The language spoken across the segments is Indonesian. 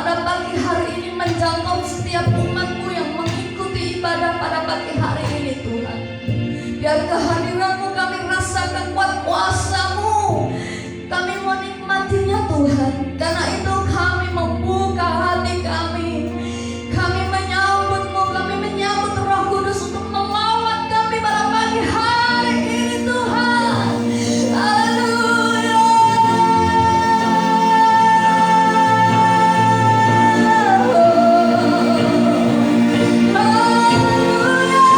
pada pagi hari ini menjangkau setiap umat-Mu yang mengikuti ibadah pada pagi hari ini Tuhan. Biar kehadiran-Mu kami rasakan kuat kuasa-Mu, kami menikmatinya Tuhan. Karena itu kami membuka hati kami menyambut-Mu, kami menyambut Roh Kudus untuk melawat kami pada pagi hari ini Tuhan. Haleluya. Haleluya.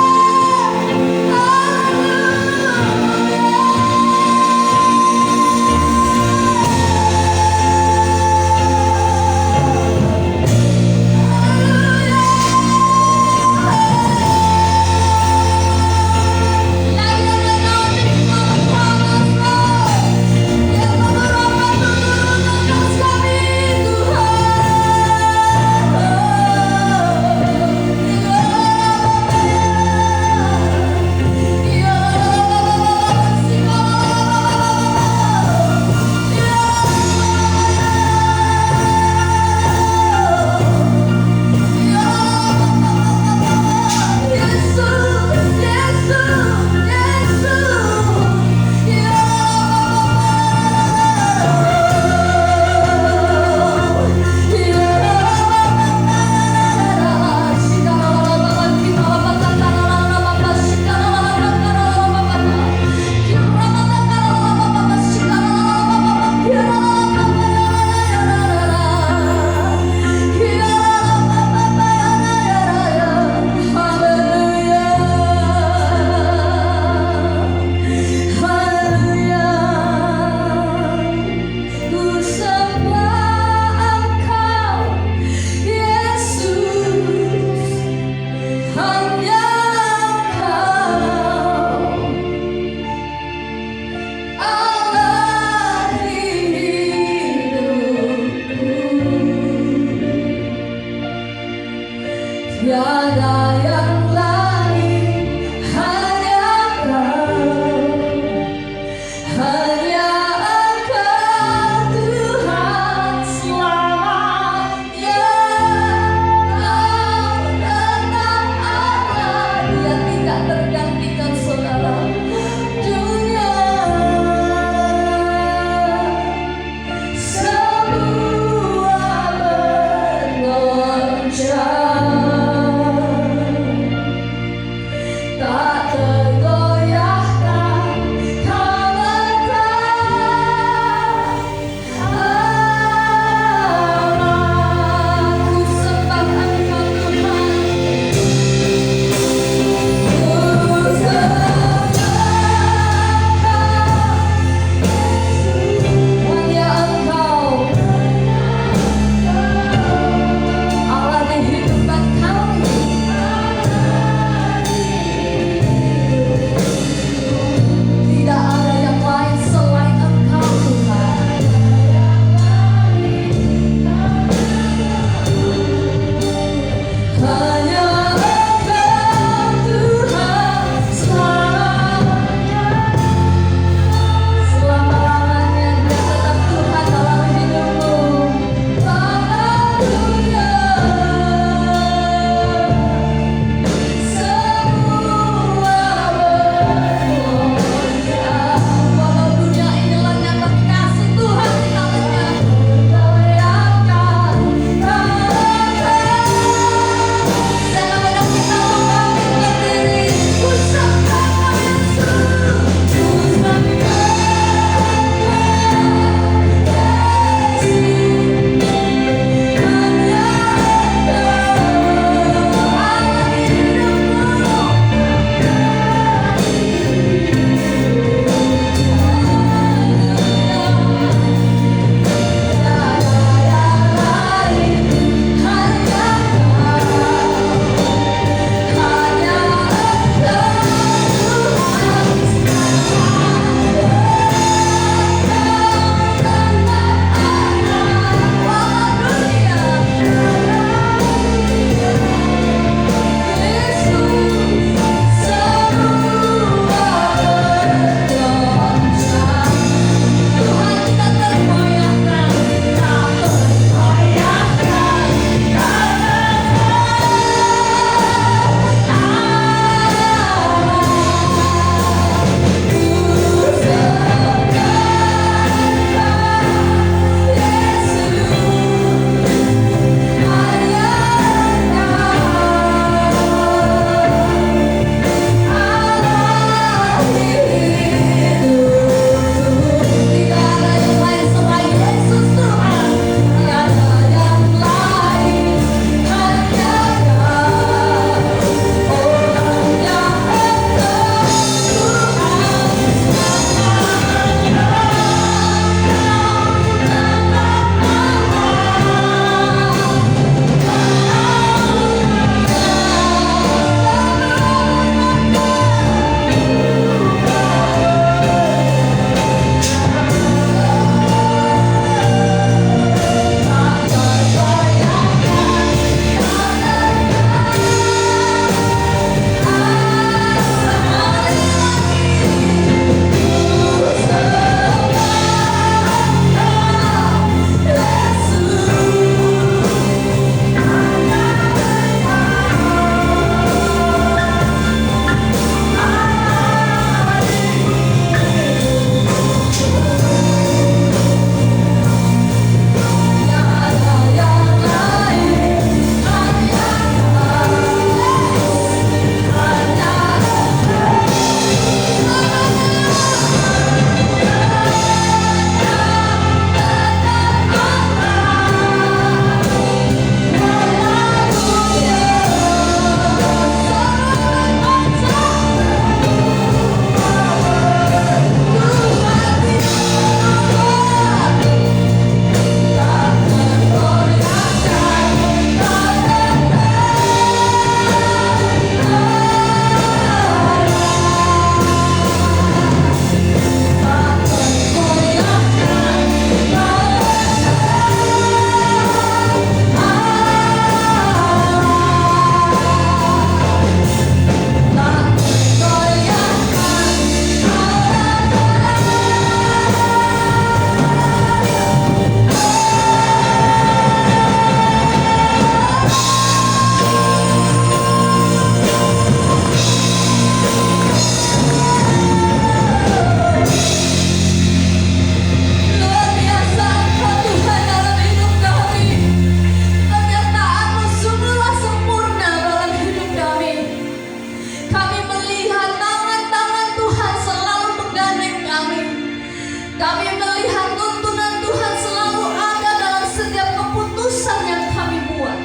Kami melihat tuntunan Tuhan selalu ada dalam setiap keputusan yang kami buat.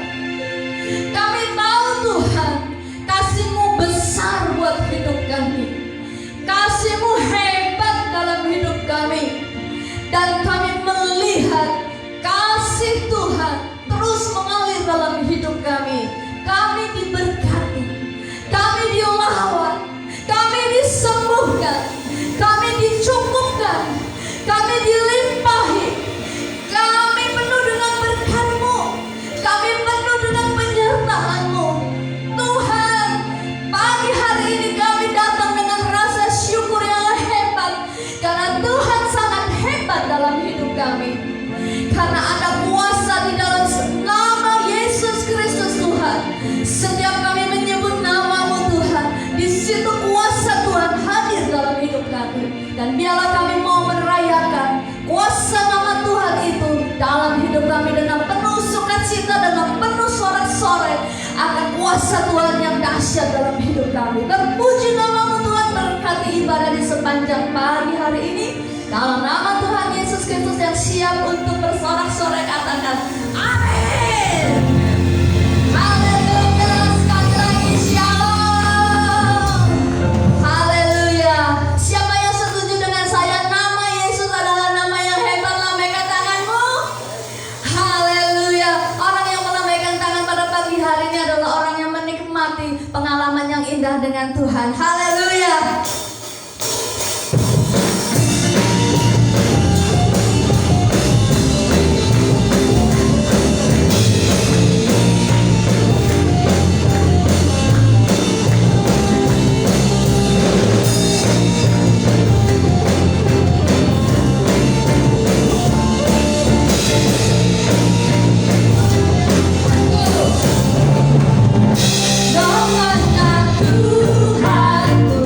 Kami tahu Tuhan, kasih-Mu besar buat hidup kami. Kasih-Mu hebat dalam hidup kami. Dan kami melihat kasih Tuhan terus mengalir dalam hidup kami. Kami diberkati, kami dilawan, kami disembuhkan, kami dicukupkan, kami dilimpahi. Kami penuh dengan berkat-Mu, kami penuh dengan penyertaan-Mu. Tuhan, pagi hari ini kami datang dengan rasa syukur yang hebat, karena Tuhan sangat hebat dalam hidup kami. Karena ada kuasa di dalam nama Yesus Kristus Tuhan. Setiap kami menyebut nama-Mu Tuhan, di situ kuasa Tuhan hadir dalam hidup kami. Dan biarlah kami mau merayakan kuasa nama Tuhan itu dalam hidup kami dengan penuh sukacita, dengan penuh sorak-sorai akan kuasa Tuhan yang dahsyat dalam hidup kami. Terpuji nama-Mu Tuhan, berkati ibadah di sepanjang pagi hari ini. Dalam nama Tuhan Yesus Kristus yang siap untuk bersorak-sorai, katakan amin. Haleluya. Sekali lagi shalom. Haleluya. Siapa yang setuju dengan saya? Nama Yesus adalah nama yang hebat. Lambaikan tanganmu. Haleluya. Orang yang melambaikan tangan pada pagi hari ini adalah orang yang menikmati pengalaman yang indah dengan Tuhan. Haleluya. Tuhan ku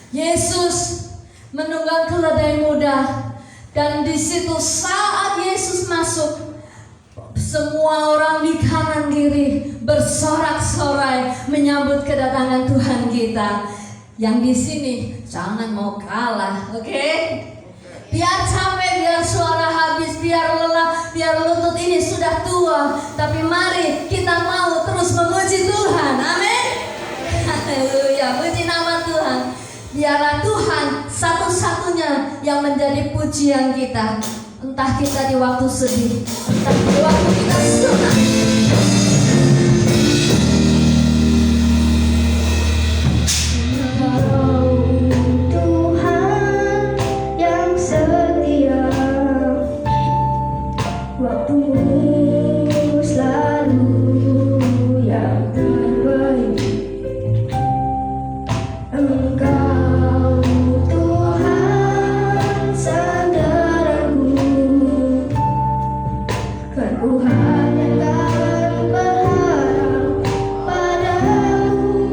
Yesus menunggang keledai muda, dan di situ saat Yesus masuk, semua orang di kanan kiri bersorak-sorai menyambut kedatangan Tuhan kita. Yang di sini jangan mau kalah, oke? Biar capek, biar suara habis, biar lelah, biar lutut ini sudah tua, tapi mari kita mau terus memuji Tuhan. Amin. Haleluya, puji nama Tuhan. Biarlah Tuhan satu-satunya yang menjadi pujian kita. Entah kita di waktu sedih, entah di waktu kita senang. Tuhan yang setia, waktumu selalu yang terbaik. Engkau Tuhan sandaranku, kan ku hanya akan berharap padamu.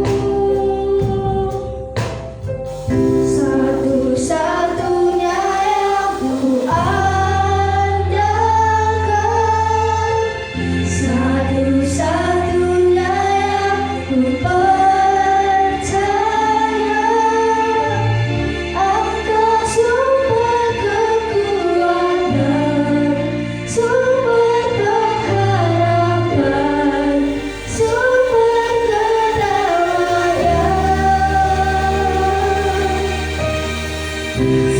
Satu-satunya yang ku andalkan, satu-satunya yang ku percaya. Engkau sumber kekuatan, sumber pengharapan, sumber kedamaian.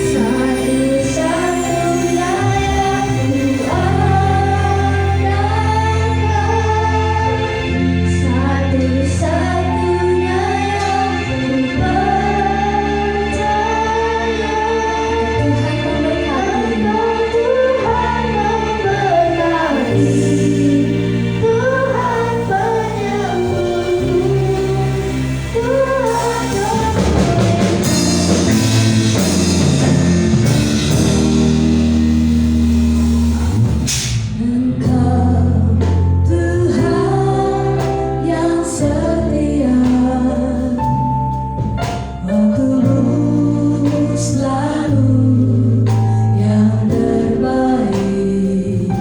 Satu-satunya yang ku andalkan, satu-satunya yang ku percaya. Tuhan memberkati, Tuhan penyembuhku, Tuhan Engkau Tuhan yang setia, waktumu selalu yang terbaik.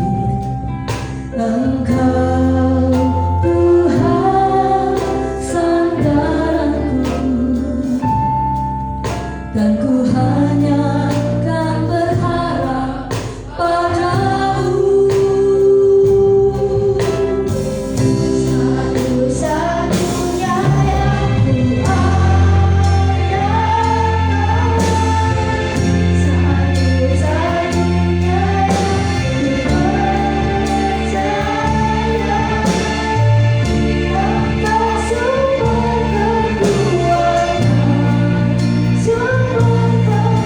Engkau Tuhan sandaranku, dan ku hanya akan berharap padamu. satu-satunya yang ku andalkan, satu-satunya yang ku percaya. Engkau sumber kekuatan, sumber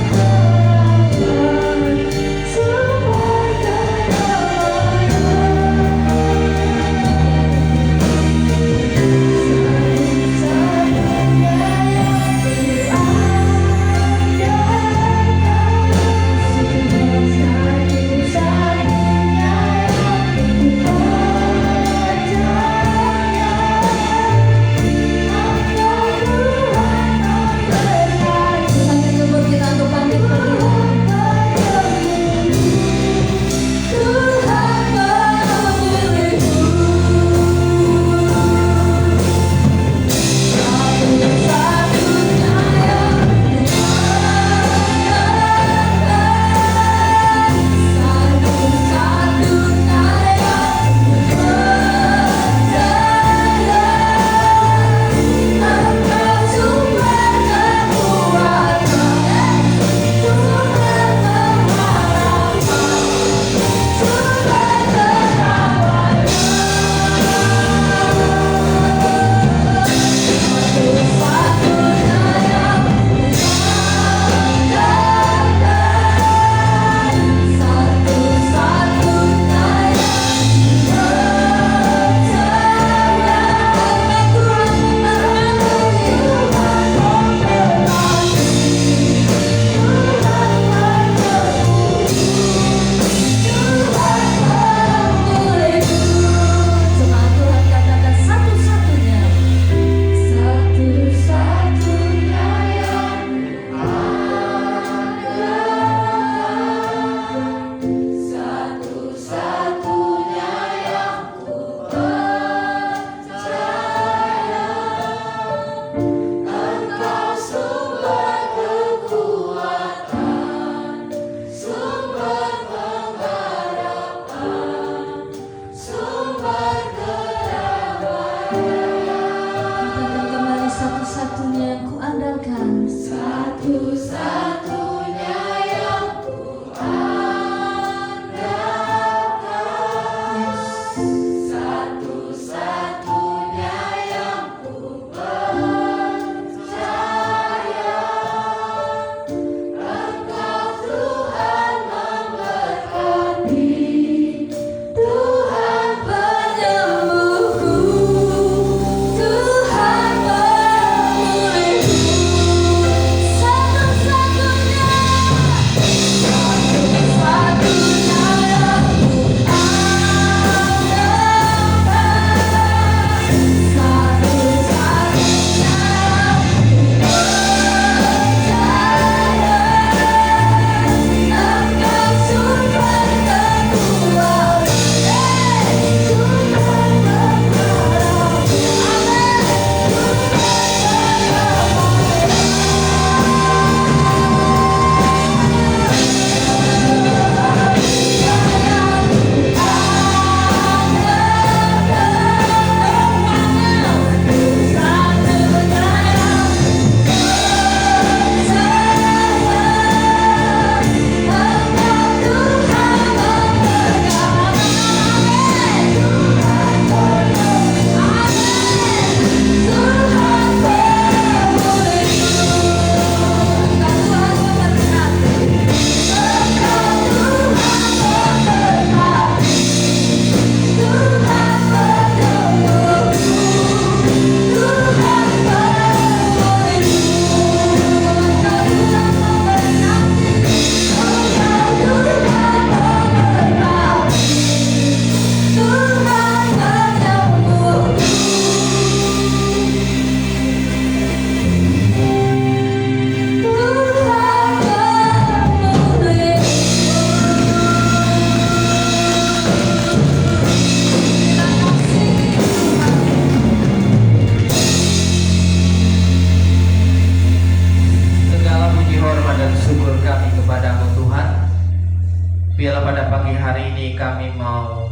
pada pagi hari ini kami mau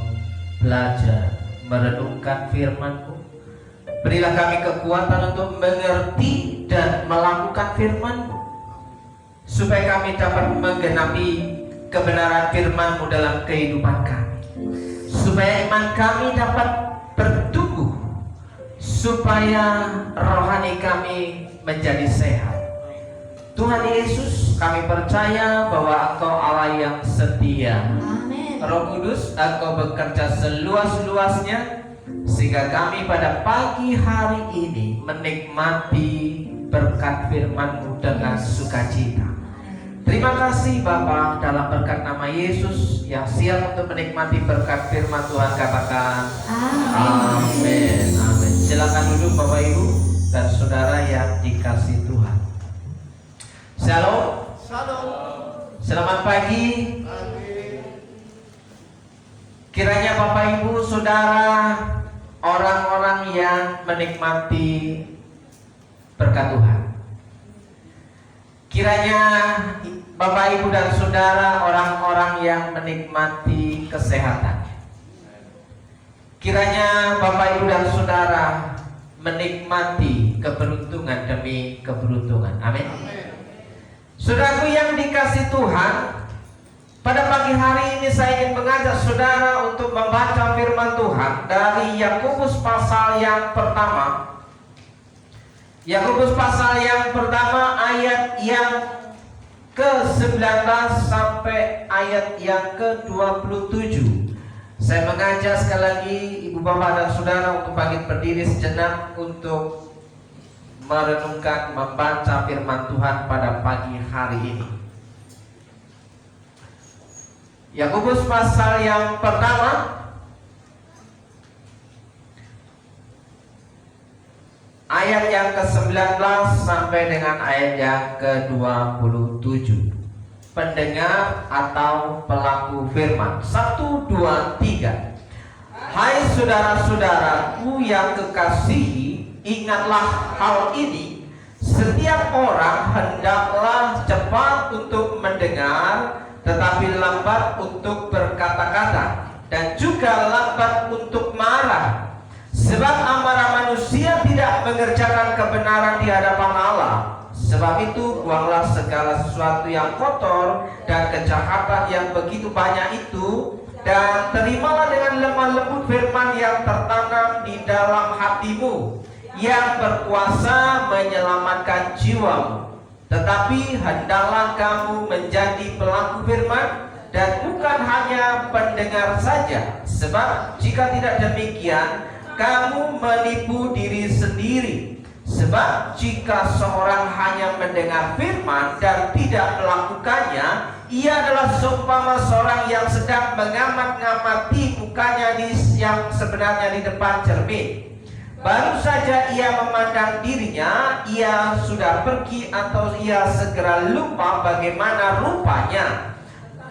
belajar merenungkan firman-Mu. Berilah kami kekuatan untuk mengerti dan melakukan firman-Mu, supaya kami dapat menggenapi kebenaran firman-Mu dalam kehidupan kami, supaya iman kami dapat bertumbuh, supaya rohani kami menjadi sehat. Tuhan Yesus, kami percaya bahwa Engkau Allah yang setia. Amin. Roh Kudus, Engkau bekerja seluas-luasnya, sehingga kami pada pagi hari ini menikmati berkat firman-Mu dengan sukacita. Terima kasih Bapa, dalam berkat nama Yesus yang siap untuk menikmati berkat firman Tuhan, katakan amin. Amin. Silakan duduk Bapak Ibu dan saudara yang dikasihi Tuhan. Shalom. Selamat pagi. Kiranya Bapak Ibu Saudara, orang-orang yang menikmati berkat Tuhan, kiranya Bapak Ibu dan Saudara, orang-orang yang menikmati kesehatan, kiranya Bapak Ibu dan Saudara menikmati keberuntungan demi keberuntungan. Amin. Saudaraku yang dikasihi Tuhan, pada pagi hari ini saya ingin mengajak saudara untuk membaca firman Tuhan dari Yakobus pasal yang pertama. Yakobus pasal yang pertama ayat yang ke-19 sampai ayat yang ke-27. Saya mengajak sekali lagi ibu bapak dan saudara untuk bangkit berdiri sejenak untuk merenungkan, membaca firman Tuhan pada pagi hari ini. Yakobus pasal yang pertama ayat yang ke-19 sampai dengan ayat yang ke-27. Pendengar atau pelaku firman. 1, 2, 3. Hai saudara-saudaraku yang kekasihi, ingatlah hal ini. Setiap orang hendaklah cepat untuk mendengar, tetapi lambat untuk berkata-kata, dan juga lambat untuk marah. Sebab amarah manusia tidak mengerjakan kebenaran di hadapan Allah. Sebab itu buanglah segala sesuatu yang kotor dan kejahatan yang begitu banyak itu, dan terimalah dengan lemah lembut firman yang tertanam di dalam hatimu, yang berkuasa menyelamatkan jiwamu. Tetapi hendaklah kamu menjadi pelaku firman, dan bukan hanya pendengar saja. Sebab jika tidak demikian, kamu menipu diri sendiri. Sebab jika seorang hanya mendengar firman dan tidak melakukannya, ia adalah seumpama seorang yang sedang mengamat-ngamati mukanya yang sebenarnya di depan cermin. Baru saja ia memandang dirinya, ia sudah pergi atau ia segera lupa bagaimana rupanya.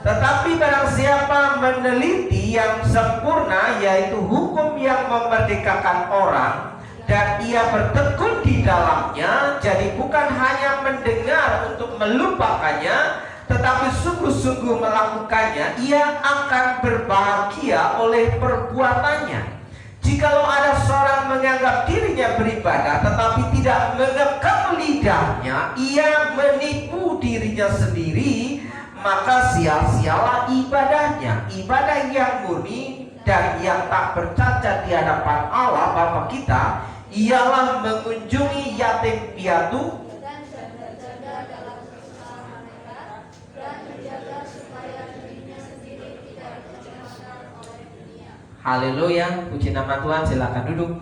Tetapi barang siapa meneliti yang sempurna, yaitu hukum yang memerdekakan orang, dan ia bertekun di dalamnya, jadi bukan hanya mendengar untuk melupakannya, tetapi sungguh-sungguh melakukannya, ia akan berbahagia oleh perbuatannya. Jikalau ada seorang menganggap dirinya beribadah tetapi tidak mengekang lidahnya, ia menipu dirinya sendiri, maka sia-sialah ibadahnya. Ibadah yang murni dan yang tak bercacat di hadapan Allah Bapa kita ialah mengunjungi yatim piatu dan jaga-jaga dalam kesalahan mereka, dan menjaga supaya dirinya sendiri tidak dicelakakan oleh dunia. Haleluya, puji nama Tuhan. Silakan duduk,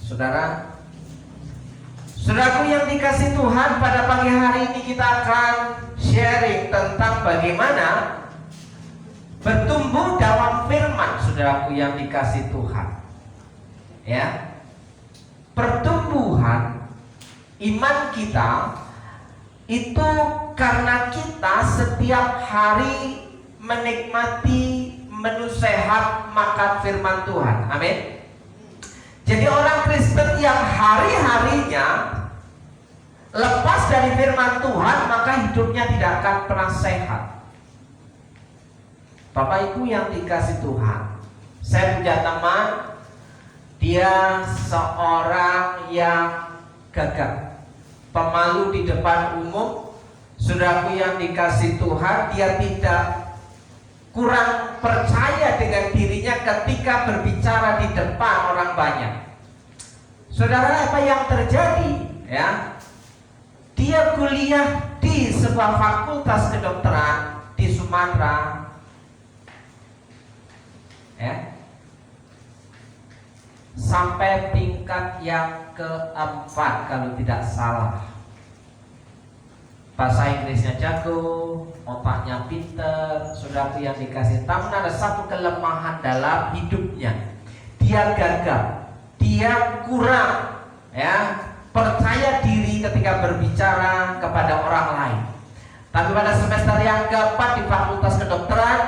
saudara. Saudaraku yang dikasihi Tuhan, pada pagi hari ini kita akan sharing tentang bagaimana bertumbuh dalam firman. Saudaraku yang dikasihi Tuhan, ya, pertumbuhan iman kita itu karena kita setiap hari menikmati menu sehat makan firman Tuhan. Amin. Jadi orang Kristen yang hari-harinya lepas dari firman Tuhan, maka hidupnya tidak akan pernah sehat. Bapak Ibu yang dikasih Tuhan, saya punya teman, dia seorang yang gagah, pemalu di depan umum. Saudaraku yang dikasih Tuhan, dia tidak kurang percaya dengan dirinya ketika berbicara di depan orang banyak. Saudara, apa yang terjadi? Ya, dia kuliah di sebuah fakultas kedokteran di Sumatera. Ya, sampai tingkat yang keempat kalau tidak salah. Bahasa Inggrisnya jago, otaknya pinter. Saudaraku yang dikasih, namun ada satu kelemahan dalam hidupnya. Dia gagal, dia kurang percaya diri ketika berbicara kepada orang lain. Tapi pada semester yang keempat di fakultas kedokteran,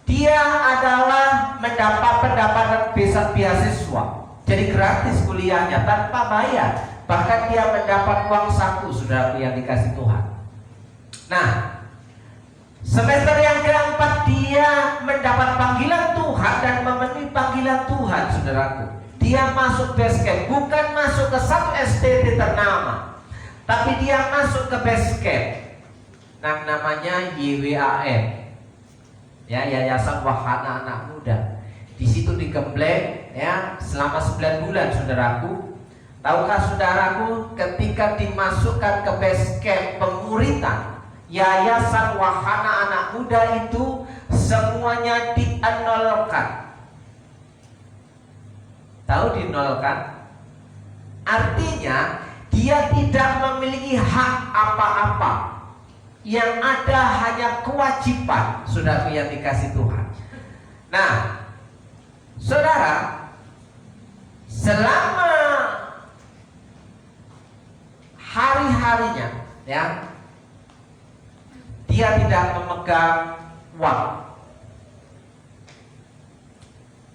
dia adalah mendapat pendapatan beasiswa. Jadi gratis kuliahnya tanpa bayar. Bahkan dia mendapat uang saku, saudaraku yang dikasih Tuhan. Nah, semester yang keempat dia mendapat panggilan Tuhan dan memenuhi panggilan Tuhan, saudaraku. Dia masuk base camp, bukan masuk ke satu STT ternama, tapi dia masuk ke base camp. Nah, namanya YWAM, ya, Yayasan Wahana Anak Muda. Di situ digembleng ya selama 9 bulan, saudaraku. Tahukah saudaraku, ketika dimasukkan ke base camp pemuritan Yayasan Wahana Anak Muda itu semuanya dienolkan. Tahu dinolkan? Artinya dia tidak memiliki hak apa-apa. Yang ada hanya kewajiban, saudaraku yang dikasih Tuhan. Nah, saudara, selama hari-harinya ya, dia tidak memegang uang.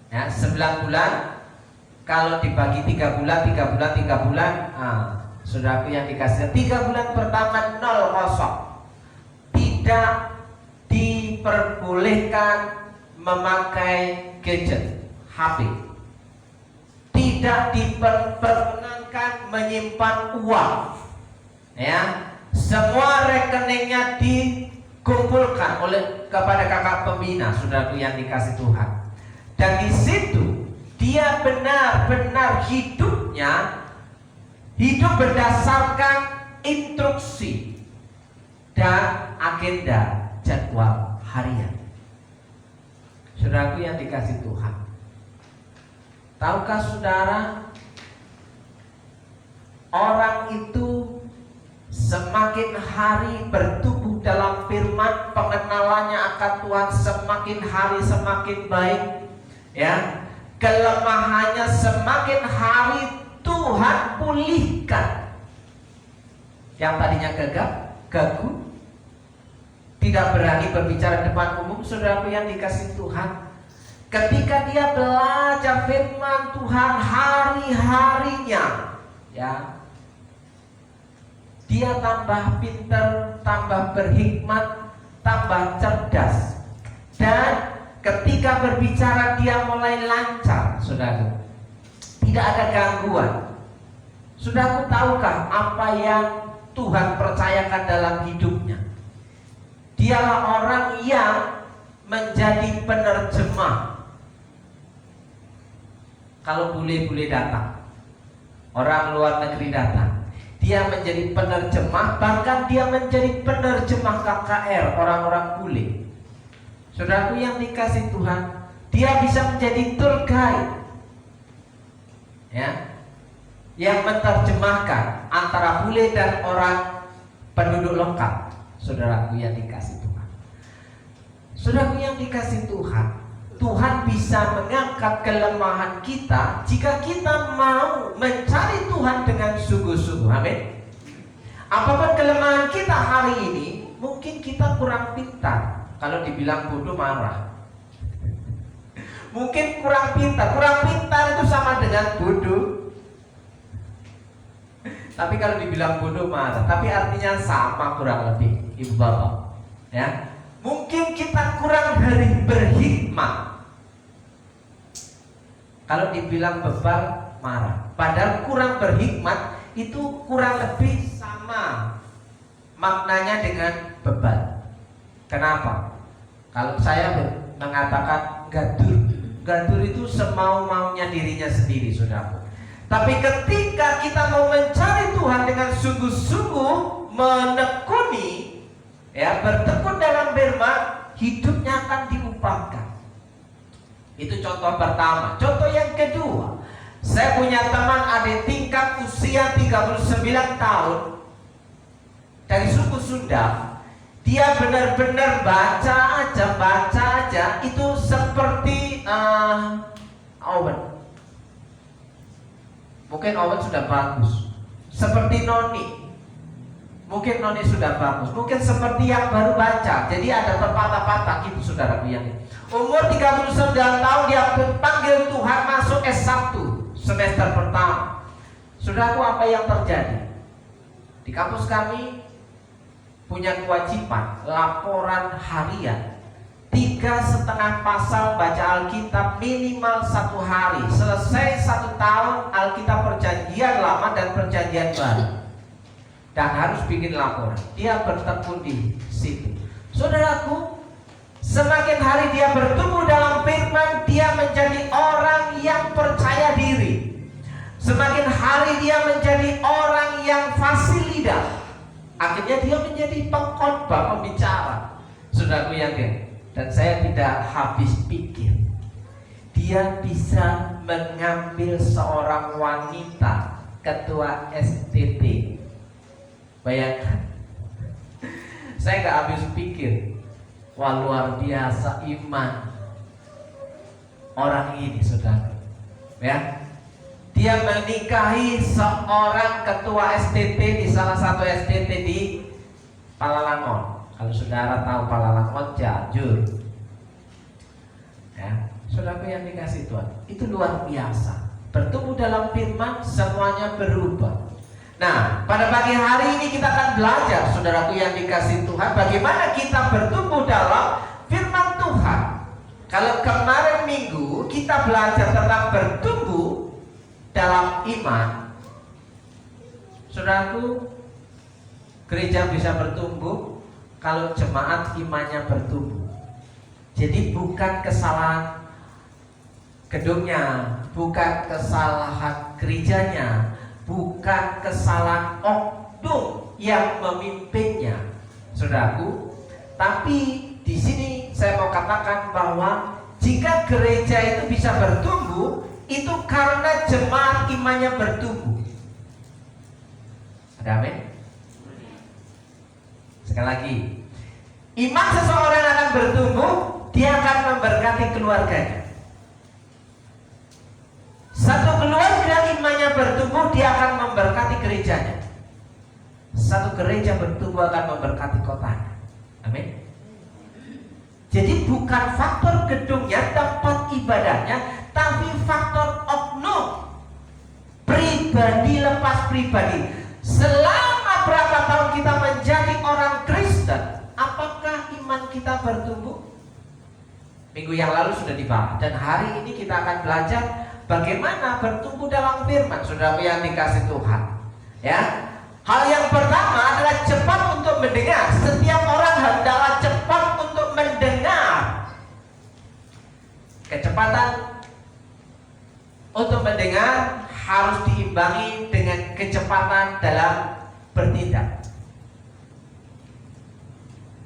Ya, 9 bulan kalau dibagi 3 bulan, saudaraku yang dikasih 3 bulan pertama 0 tidak diperbolehkan memakai gadget, HP. Tidak diperkenankan menyimpan uang. Ya, semua rekeningnya dikumpulkan oleh kepada kakak pembina, saudaraku yang dikasih Tuhan. Dan di situ dia benar-benar hidupnya hidup berdasarkan instruksi dan agenda jadwal harian. Saudaraku yang dikasih Tuhan, tahukah saudara, orang itu semakin hari bertumbuh dalam firman, pengenalannya akan Tuhan semakin hari semakin baik, ya. Kelemahannya semakin hari Tuhan pulihkan. Yang tadinya gagu, tidak berani berbicara depan umum, saudaraku yang dikasih Tuhan, ketika dia belajar firman Tuhan hari-harinya, ya, dia tambah pintar, tambah berhikmat, tambah cerdas, dan ketika berbicara dia mulai lancar, saudaraku, tidak ada gangguan. Saudaraku, tahukah apa yang Tuhan percayakan dalam hidupnya? Dialah orang yang menjadi penerjemah. Kalau bule-bule datang, orang luar negeri datang, dia menjadi penerjemah, bahkan dia menjadi penerjemah KKR orang-orang bule. Saudaraku yang dikasih Tuhan, dia bisa menjadi tour guide, ya, yang menerjemahkan antara bule dan orang penduduk lokal. Saudaraku yang dikasih Tuhan, saudaraku yang dikasih Tuhan, Tuhan bisa mengangkat kelemahan kita jika kita mau mencari Tuhan dengan sungguh-sungguh. Amin. Apapun kelemahan kita hari ini, mungkin kita kurang pintar. Kalau dibilang bodoh marah. Mungkin kurang pintar. Kurang pintar itu sama dengan bodoh. Tapi kalau dibilang bodoh marah. Tapi artinya sama kurang lebih, ibu bapak. Ya, Mungkin kita kurang berhikmat. Kalau dibilang bebal, marah. Padahal kurang berhikmat itu kurang lebih sama maknanya dengan bebal. Kenapa? Kalau saya mengatakan gadur, gadur itu semau-maunya dirinya sendiri, saudaraku. Tapi ketika kita mau mencari Tuhan dengan sungguh-sungguh, menekuni, bertekun dalam firman, hidupnya akan diubahkan. Itu contoh pertama. Contoh yang kedua, saya punya teman adik tingkat usia 39 tahun dari suku Sunda. Dia benar-benar baca aja, itu seperti Owen. Mungkin Owen sudah bagus. Seperti Noni. Mungkin Noni sudah bagus. Mungkin seperti yang baru baca. Jadi ada pepatah-patah itu, saudaraku yang ini. Umur 39 tahun dia panggil Tuhan, masuk S1 semester pertama. Saudaraku, apa yang terjadi? Di kampus kami punya kewajiban laporan harian 3,5 pasal baca Alkitab minimal 1 hari. Selesai 1 tahun Alkitab perjanjian lama dan perjanjian baru, dan harus bikin laporan. Dia bertekun di situ. Saudaraku, semakin hari dia bertumbuh dalam firman, dia menjadi orang yang percaya diri. Semakin hari dia menjadi orang yang fasih lidah. Akhirnya dia menjadi pengkhotbah, pembicara. Saudaraku yang dia. Dan saya tidak habis pikir, dia bisa mengambil seorang wanita ketua STT. Bayangkan. Saya gak habis pikir. Wah, luar biasa iman orang ini, saudara. Ya, dia menikahi seorang ketua STT di salah satu STT di Palalangon. Kalau saudara tahu Palalangon, Cianjur. Ya, saudaraku yang dikasih Tuhan, itu luar biasa. Bertumbuh dalam firman, semuanya berubah. Nah, pada pagi hari ini kita akan belajar, saudaraku yang dikasih Tuhan, bagaimana kita bertumbuh dalam firman Tuhan. Kalau kemarin minggu kita belajar tentang bertumbuh dalam iman, saudaraku, gereja bisa bertumbuh kalau jemaat imannya bertumbuh. Jadi bukan kesalahan gedungnya, bukan kesalahan gerejanya, bukan kesalahan oknum yang memimpinnya, saudaraku. Tapi di sini saya mau katakan bahwa jika gereja itu bisa bertumbuh, itu karena jemaat imannya bertumbuh. Ada amin? Sekali lagi, iman seseorang akan bertumbuh, dia akan memberkati keluarganya. Satu keluarga imannya bertumbuh, dia akan memberkati gerejanya. Satu gereja bertumbuh akan memberkati kotanya. Amin. Jadi bukan faktor gedungnya, tempat ibadahnya, tapi faktor oknum, pribadi lepas pribadi. Selama berapa tahun kita menjadi orang Kristen, apakah iman kita bertumbuh? Minggu yang lalu sudah dibahas, dan hari ini kita akan belajar bagaimana bertumbuh dalam firman, saudara yang dikasih Tuhan. Ya, hal yang pertama adalah cepat untuk mendengar. Setiap orang hendaklah cepat untuk mendengar. Kecepatan untuk mendengar harus diimbangi dengan kecepatan dalam bertindak.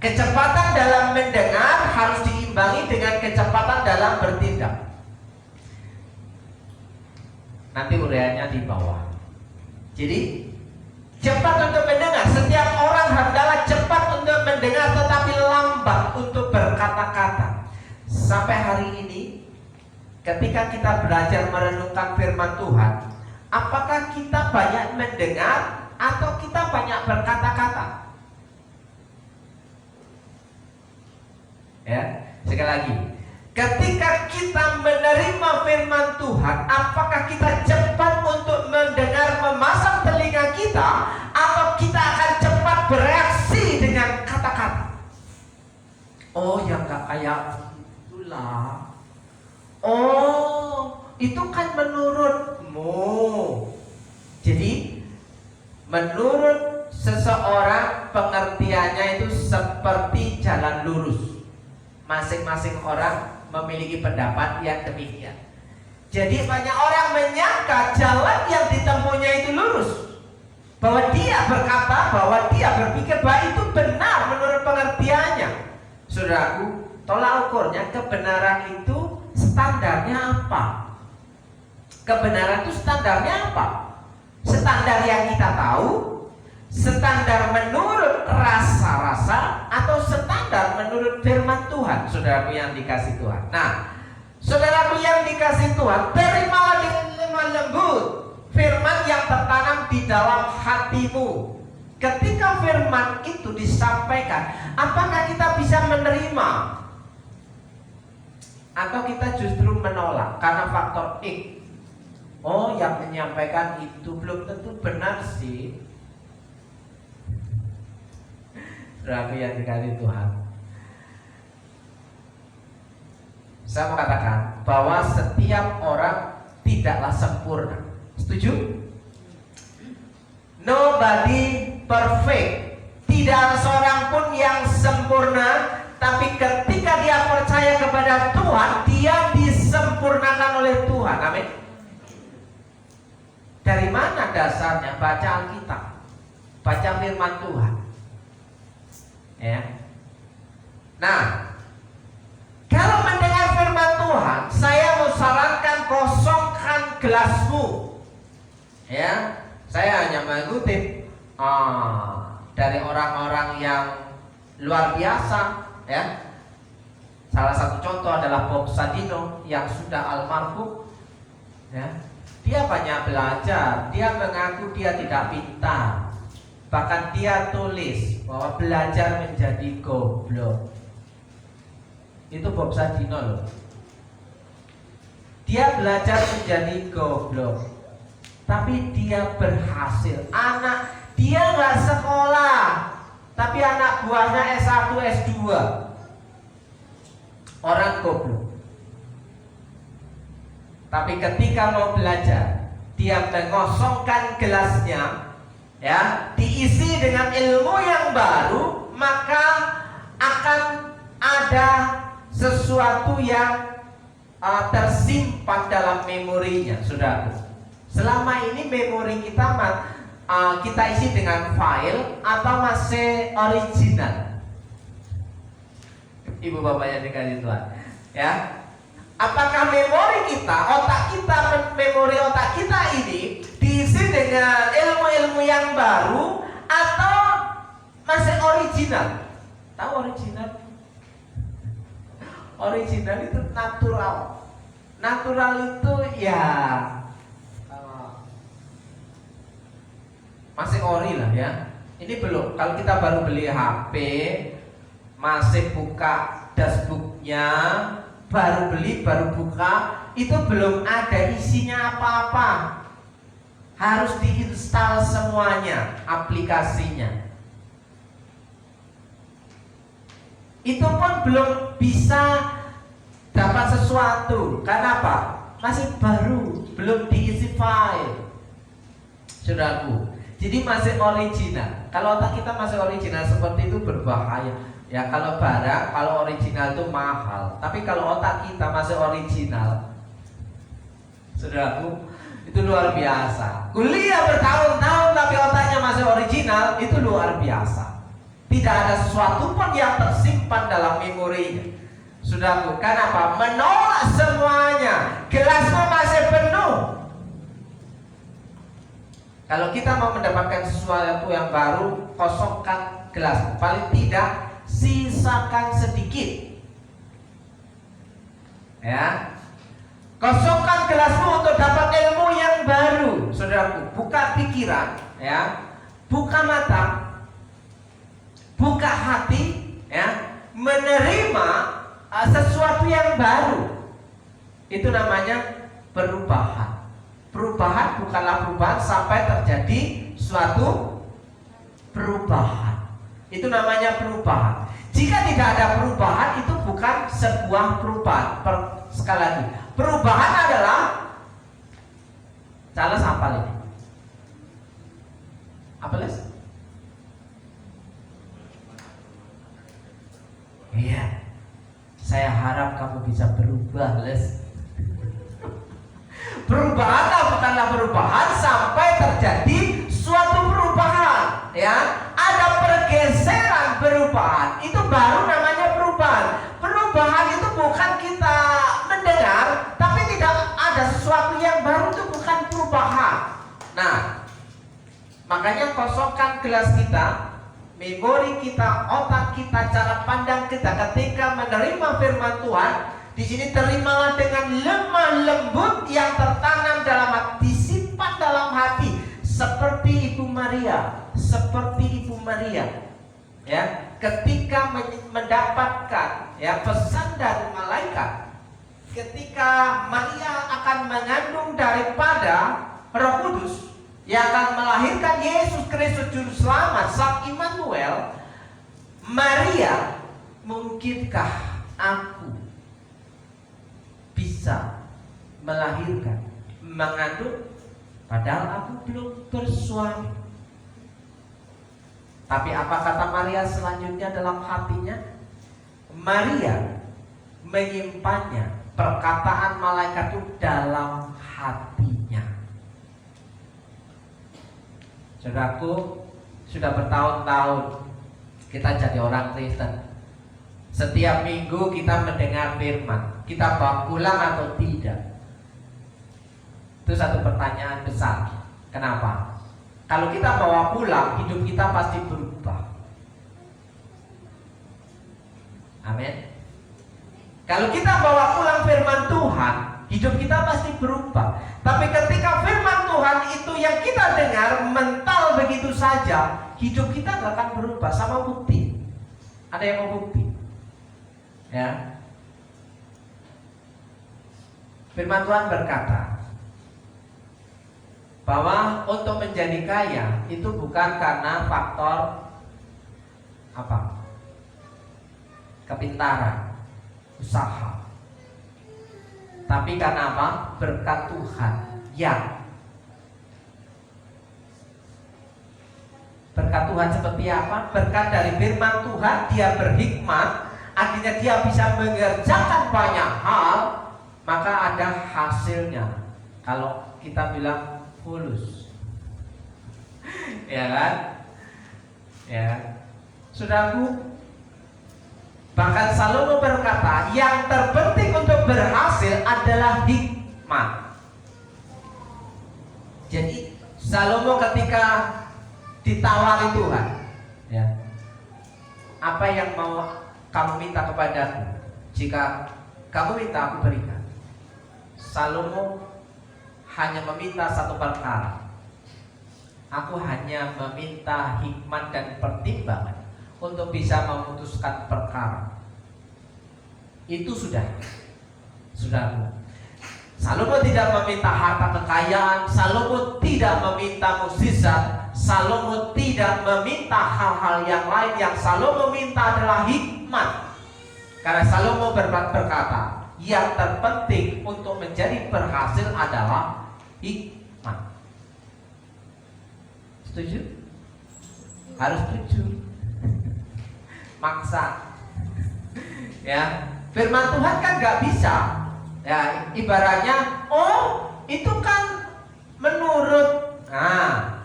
Kecepatan dalam mendengar harus diimbangi dengan kecepatan dalam bertindak. Nanti uraiannya di bawah. Jadi cepat untuk mendengar. Setiap orang hendaklah cepat untuk mendengar, tetapi lambat untuk berkata-kata. Sampai hari ini, ketika kita belajar merenungkan firman Tuhan, apakah kita banyak mendengar atau kita banyak berkata-kata? Ya, sekali lagi, ketika kita menerima firman Tuhan, apakah kita cepat untuk mendengar, memasang telinga kita, atau kita akan cepat bereaksi dengan kata-kata? Oh, yang gak kayak itulah. Oh, itu kan menurutmu. Jadi menurut seseorang pengertiannya itu seperti jalan lurus. Masing-masing orang memiliki pendapat yang demikian. Jadi banyak orang menyangka jalan yang ditempuhnya itu lurus, bahwa dia berkata, bahwa dia berpikir bahwa itu benar menurut pengertiannya. Saudaraku, tolak ukurnya kebenaran itu standarnya apa? Kebenaran itu standarnya apa? Standar yang kita tahu, standar menurut rasa-rasa, atau standar menurut firman Tuhan, saudaraku yang dikasih Tuhan. Nah, saudaraku yang dikasih Tuhan, terimalah dengan lemah lembut firman yang tertanam di dalam hatimu. Ketika firman itu disampaikan, apakah kita bisa menerima? Atau kita justru menolak karena faktor X? Oh, yang menyampaikan itu belum tentu benar sih. Saudaraku yang dikasihi Tuhan, saya mau katakan bahwa setiap orang tidaklah sempurna. Setuju? Nobody perfect. Tidak ada seorang pun yang sempurna. Tapi ketika dia percaya kepada Tuhan, dia disempurnakan oleh Tuhan. Amin. Dari mana dasarnya? Baca Alkitab, baca firman Tuhan, ya. Nah, kalau mendengar firman Tuhan, saya mau sarankan kosongkan gelasmu. Ya, saya hanya mengutip dari orang-orang yang luar biasa, ya. Salah satu contoh adalah Bob Sadino yang sudah almarhum, ya. Dia banyak belajar, dia mengaku dia tidak pintar. Bahkan dia tulis bahwa belajar menjadi goblok. Itu Bob Sadino loh. Dia belajar menjadi goblok, tapi dia berhasil. Dia nggak sekolah, tapi anak buahnya S1, S2. Orang goblok. Tapi ketika mau belajar, dia mengosongkan gelasnya, ya, diisi dengan ilmu yang baru, maka akan ada sesuatu yang tersimpan dalam memorinya, saudara. Selama ini memori kita kita isi dengan file atau masih original? Ibu bapak yang dikasih Tuhan, ya. Apakah memori kita, memori otak kita ini diisi dengan ilmu-ilmu yang baru atau masih original? Tahu original? Original itu natural. Natural itu ya masih ori lah ya. Ini belum. Kalau kita baru beli HP, masih buka dashboardnya, baru beli, baru buka, itu belum ada isinya apa-apa. Harus diinstal semuanya, aplikasinya. Itu pun belum bisa dapat sesuatu. Karena apa? Masih baru, belum diisi file, saudaraku. Jadi masih original. Kalau otak kita masih original seperti itu berbahaya. Ya, kalau barang, kalau original itu mahal. Tapi kalau otak kita masih original, saudaraku, itu luar biasa. Kuliah bertahun-tahun tapi otaknya masih original, itu luar biasa. Tidak ada sesuatu pun yang tersimpan dalam memorinya. Saudaraku, kenapa? Menolak semuanya. Gelasmu masih penuh. Kalau kita mau mendapatkan sesuatu yang baru, kosongkan gelasmu. Paling tidak sisakan sedikit, ya. Kosongkan gelasmu untuk dapat ilmu yang baru, saudaraku. Buka pikiran, ya. Buka mata, buka hati, ya. Menerima sesuatu yang baru. Itu namanya perubahan. Perubahan bukanlah perubahan sampai terjadi suatu perubahan. Itu namanya perubahan. Jika tidak ada perubahan, itu bukan sebuah perubahan. Sekali lagi, perubahan adalah Charles hafal ini. Apa Les? Iya. Saya harap kamu bisa berubah, Les. Perubahan bukanlah perubahan sampai terjadi suatu perubahan, ya. Ada pergeseran perubahan, itu baru namanya perubahan. Perubahan itu bukan kita mendengar, tapi tidak ada sesuatu yang baru, itu bukan perubahan. Nah, makanya kosongkan gelas kita, memori kita, otak kita, cara pandang kita ketika menerima firman Tuhan. Di sini terimalah dengan lemah lembut yang tertanam dalam hati, disimpan dalam hati, seperti Ibu Maria, ya, ketika mendapatkan ya pesan dari malaikat, ketika Maria akan mengandung daripada Roh Kudus yang akan melahirkan Yesus Kristus Juru Selamat, Sang Immanuel. Maria, mungkinkah aku bisa melahirkan, mengandung, padahal aku belum bersuami? Tapi apa kata Maria selanjutnya dalam hatinya? Maria menyimpannya, perkataan malaikat itu dalam hatinya. Saudaraku, sudah bertahun-tahun kita jadi orang Kristen. Setiap minggu kita mendengar firman, kita bawa pulang atau tidak? Itu satu pertanyaan besar. Kenapa? Kalau kita bawa pulang, hidup kita pasti berubah. Amin. Kalau kita bawa pulang firman Tuhan, hidup kita pasti berubah. Tapi ketika firman Tuhan itu yang kita dengar mental begitu saja, hidup kita gak akan berubah. Sama bukti. Ada yang mau bukti? Ya. Firman Tuhan berkata bahwa untuk menjadi kaya itu bukan karena faktor apa? Kepintaran, usaha. Tapi karena apa? Berkat Tuhan. Yang berkat Tuhan seperti apa? Berkat dari firman Tuhan, dia berhikmat, akhirnya dia bisa mengerjakan banyak hal, maka ada hasilnya. Kalau kita bilang fulus, ya kan? Ya, saudaraku, bahkan Salomo berkata, yang terpenting untuk berhasil adalah hikmat. Jadi Salomo ketika ditawari Tuhan, ya, apa yang mau kamu minta kepadaku? Jika kamu minta, aku berikan. Salomo hanya meminta satu perkara. Aku hanya meminta hikmat dan pertimbangan untuk bisa memutuskan perkara. Itu sudah. Salomo tidak meminta harta kekayaan, Salomo tidak meminta mukjizat, Salomo tidak meminta hal-hal yang lain. Yang Salomo minta adalah hikmat. Karena Salomo berkata, yang terpenting untuk menjadi berhasil adalah hikmat. Setuju? Harus setuju. Maksa. Ya, firman Tuhan kan gak bisa. Ya, ibaratnya, oh itu kan menurut. Nah,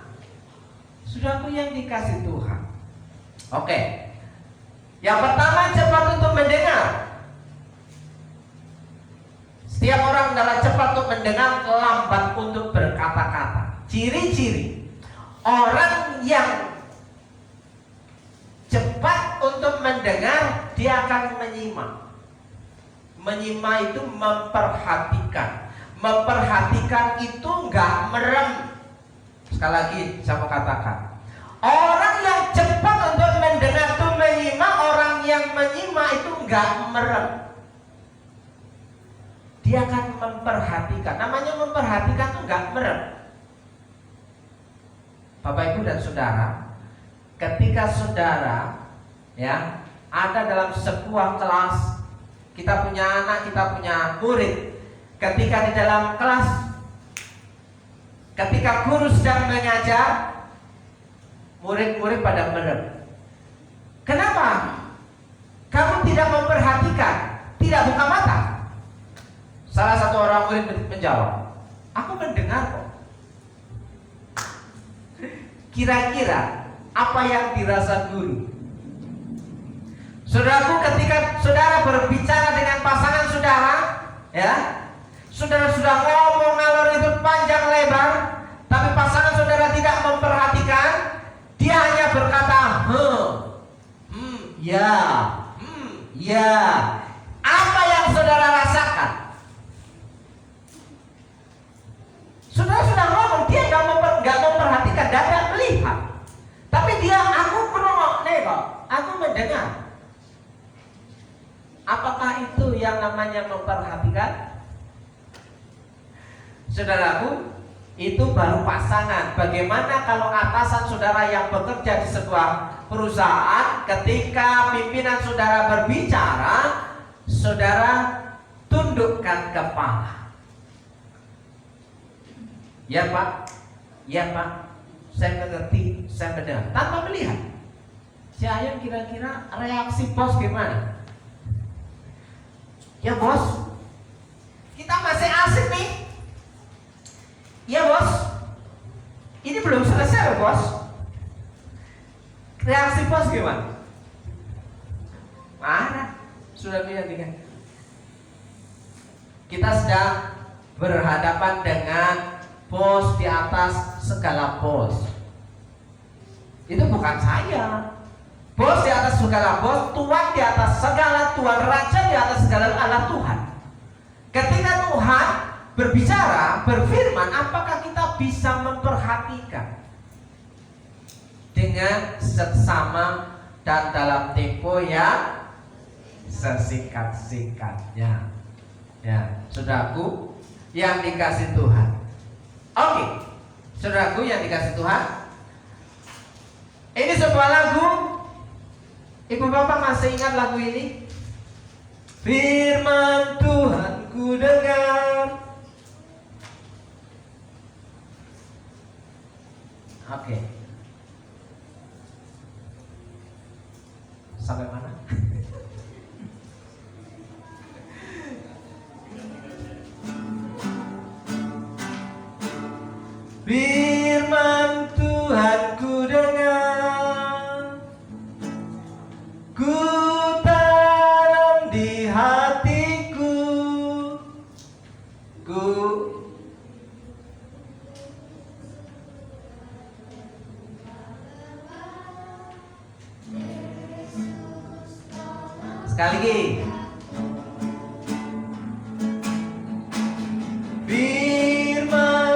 saudaraku yang dikasih Tuhan. Oke. Yang pertama, cepat untuk mendengar. Setiap orang adalah cepat untuk mendengar, lambat untuk berkata-kata. Ciri-ciri orang yang cepat untuk mendengar, dia akan menyimak. Menyimak itu memperhatikan. Memperhatikan itu nggak merem. Sekali lagi saya mau katakan, orang yang cepat untuk mendengar itu menyimak, orang yang menyimak itu nggak merem. Dia akan memperhatikan. Namanya memperhatikan itu nggak merem. Bapak Ibu dan Saudara, ketika saudara ya ada dalam sebuah kelas, kita punya anak, kita punya murid. Ketika di dalam kelas, ketika guru sedang mengajar, murid-murid pada merem. Kenapa? Kamu tidak memperhatikan, tidak buka mata. Salah satu orang murid menjawab, aku mendengar kok. Kira-kira apa yang dirasa guru? Saudaraku, ketika saudara berbicara dengan pasangan saudara, ya, saudara sudah ngomong ngalor itu panjang lebar, tapi pasangan saudara tidak memperhatikan, dia hanya berkata, ya. Apa yang saudara rasakan? Saudara sudah ngomong, dia nggak memperhatikan dan nggak melihat, tapi dia, aku menengok, aku mendengar. Apakah itu yang namanya memperhatikan? Saudaraku, itu baru pasangan. Bagaimana kalau atasan saudara yang bekerja di sebuah perusahaan, ketika pimpinan saudara berbicara, saudara tundukkan kepala. Ya Pak, saya mengerti, saya mendengar, tanpa melihat. Si ayah kira-kira reaksi bos gimana? Ya bos, kita masih asik nih. Ya bos, ini belum selesai bos. Reaksi bos gimana? Marah. Sudah lihat kan? Kita sedang berhadapan dengan bos di atas segala bos. Itu bukan saya. Bos di atas segala bos, Tuhan di atas segala Tuhan, Raja di atas segala Allah Tuhan. Ketika Tuhan berbicara, berfirman, apakah kita bisa memperhatikan dengan seksama dan dalam tempo yang sesingkat-singkatnya? Ya, saudaraku yang dikasih Tuhan. Oke, saudaraku yang dikasih Tuhan, ini sebuah lagu. Ibu bapak masih ingat lagu ini? Firman Tuhan ku dengar. Oke. Sampai mana? Firman Tuhan ku dengar, ku tanam di hatiku, sekali lagi. Firman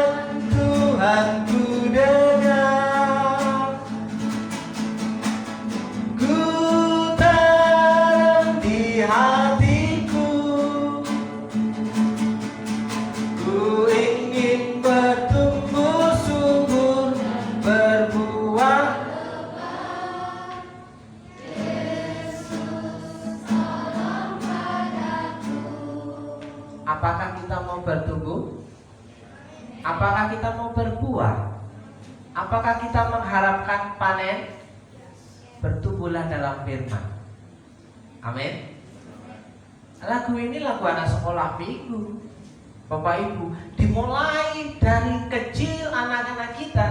Tuhan ku dengar, ku tanam di hatiku, ku ingin bertumbuh subur, berbuah. Apakah kita mau bertumbuh? Apakah kita mau berbuah? Apakah kita mengharapkan panen? Bertumbuhlah dalam firman. Amin. Lagu ini lagu anak sekolah minggu, Bapak Ibu, dimulai dari kecil anak-anak kita.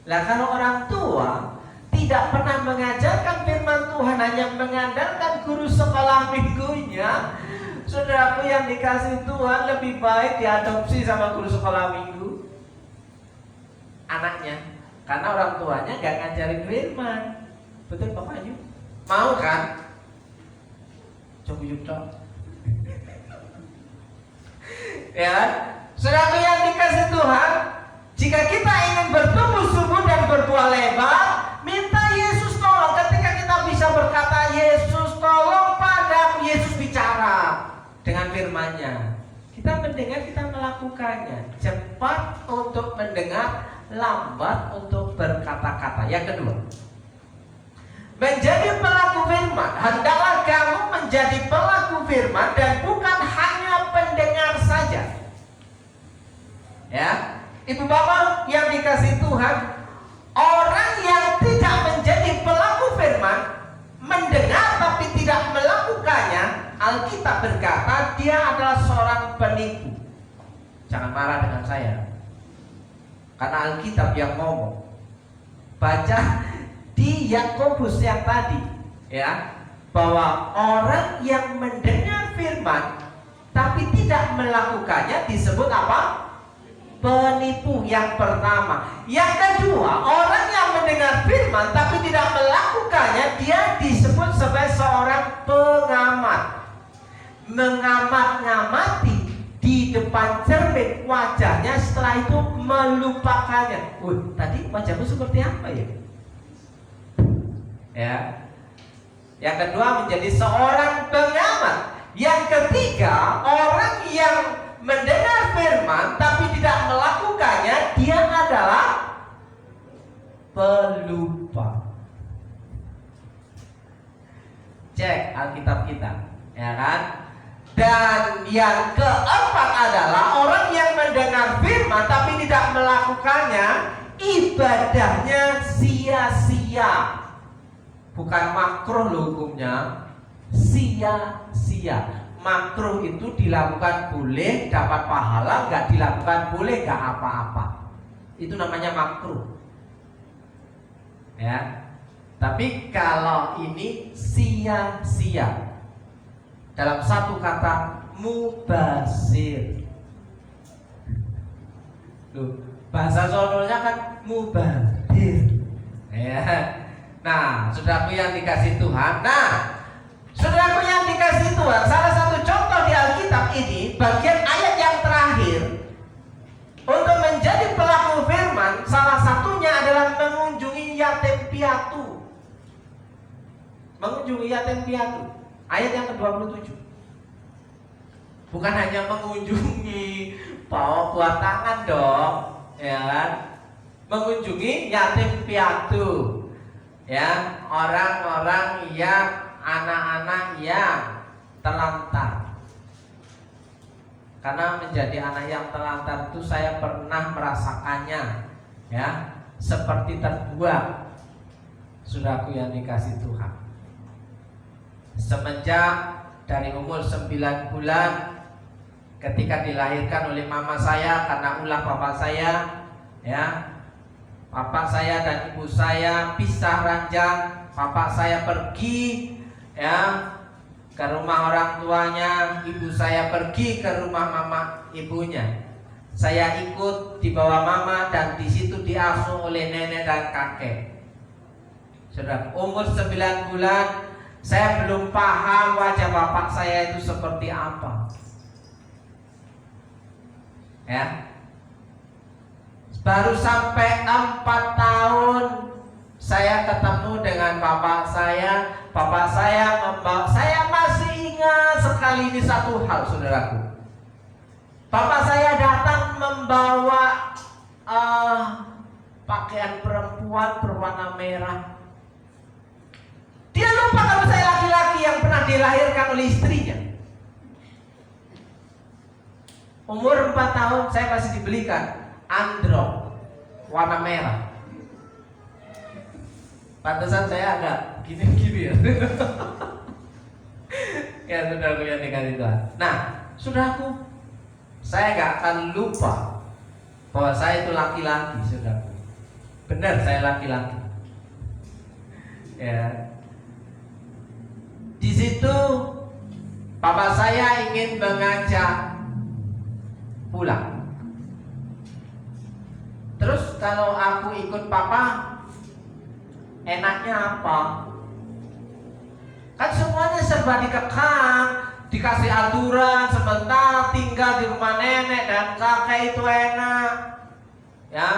Lah kalau orang tua tidak pernah mengajarkan firman Tuhan, hanya mengandalkan guru sekolah minggunya, saudaraku yang dikasih Tuhan, lebih baik diadopsi sama guru sekolah minggu anaknya, karena orang tuanya gak ngajarin firman. Betul Bapak Ibu? Mau kan? Coba yuk ya, saudaraku yang dikasih Tuhan, jika kita ingin bertumbuh subur dan berbuah lebar, minta Yesus tolong. Ketika kita bisa berkata, Yesus tolong padaku, Yesus bicara dengan firman-Nya, kita mendengar, kita melakukannya. Cepat untuk mendengar, lambat untuk berkata-kata. Yang kedua, menjadi pelaku firman. Hendaklah kamu menjadi pelaku firman dan bukan hanya pendengar saja. Ya, Ibu Bapak yang dikasihi Tuhan, orang yang tidak menjadi pelaku firman, mendengar tapi tidak melakukannya, Alkitab berkata dia adalah seorang penipu. Jangan marah dengan saya, karena Alkitab yang ngomong. Baca di Yakobus yang tadi, ya, bahwa orang yang mendengar firman tapi tidak melakukannya disebut apa? Penipu. Yang pertama. Yang kedua, orang yang mendengar firman tapi tidak melakukannya, dia disebut sebagai seorang pengamat. Mengamat-ngamati di depan cermin wajahnya, setelah itu melupakannya. Tadi wajahmu seperti apa ya? Ya. Yang kedua, menjadi seorang pengamat. Yang ketiga, orang yang mendengar firman tapi tidak melakukannya, dia adalah pelupa. Cek Alkitab kita, ya kan? Dan yang keempat adalah orang yang mendengar firman tapi tidak melakukannya, ibadahnya sia-sia. Bukan makruh loh hukumnya, sia-sia. Makruh itu dilakukan boleh dapat pahala, nggak dilakukan boleh nggak apa-apa. Itu namanya makruh. Ya. Tapi kalau ini sia-sia, dalam satu kata, mubazir. Loh, bahasa Solonya kan mubazir. Ya. Nah, saudaraku yang dikasih Tuhan. Saudaraku yang dikasih Tuhan, salah satu contoh di Alkitab ini, bagian ayat yang terakhir, untuk menjadi pelaku firman, salah satunya adalah mengunjungi yatim piatu. Mengunjungi yatim piatu, ayat yang ke-27. Bukan hanya mengunjungi, bawa buat tangan dong, ya kan? Mengunjungi yatim piatu, ya, orang-orang yang anak-anak yang terlantar. Karena menjadi anak yang terlantar itu saya pernah merasakannya, ya, seperti terbuang. Saudaraku yang dikasih Tuhan, semenjak dari umur 9 bulan, ketika dilahirkan oleh mama saya karena ulah bapak saya, ya, bapak saya dan ibu saya pisah ranjang. Bapak saya pergi, ya, ke rumah orang tuanya, ibu saya pergi ke rumah mama ibunya. Saya ikut di bawah mama dan di situ diasuh oleh nenek dan kakek. Sudah umur 9 bulan, saya belum paham wajah bapak saya itu seperti apa. Ya. Baru sampai 4 tahun saya ketemu dengan bapak saya. Bapak saya membawa, saya masih ingat sekali ini satu hal, saudaraku. Bapak saya datang membawa pakaian perempuan berwarna merah. Dia lupa kalau saya laki-laki yang pernah dilahirkan oleh istrinya. Umur 4 tahun saya masih dibelikan androk warna merah. Pantesan saya agak gini-gini ya. Ya, saudaraku yang dikasih Tuhan. Nah, saudaraku, saya gak akan lupa bahwa saya itu laki-laki, saudaraku. Benar, saya laki-laki. Ya. Di situ bapak saya ingin mengajak pulang. Terus kalau aku ikut papa, enaknya apa? Kan semuanya serba dikekang, dikasih aturan, sebentar tinggal di rumah nenek dan kakek itu enak, ya,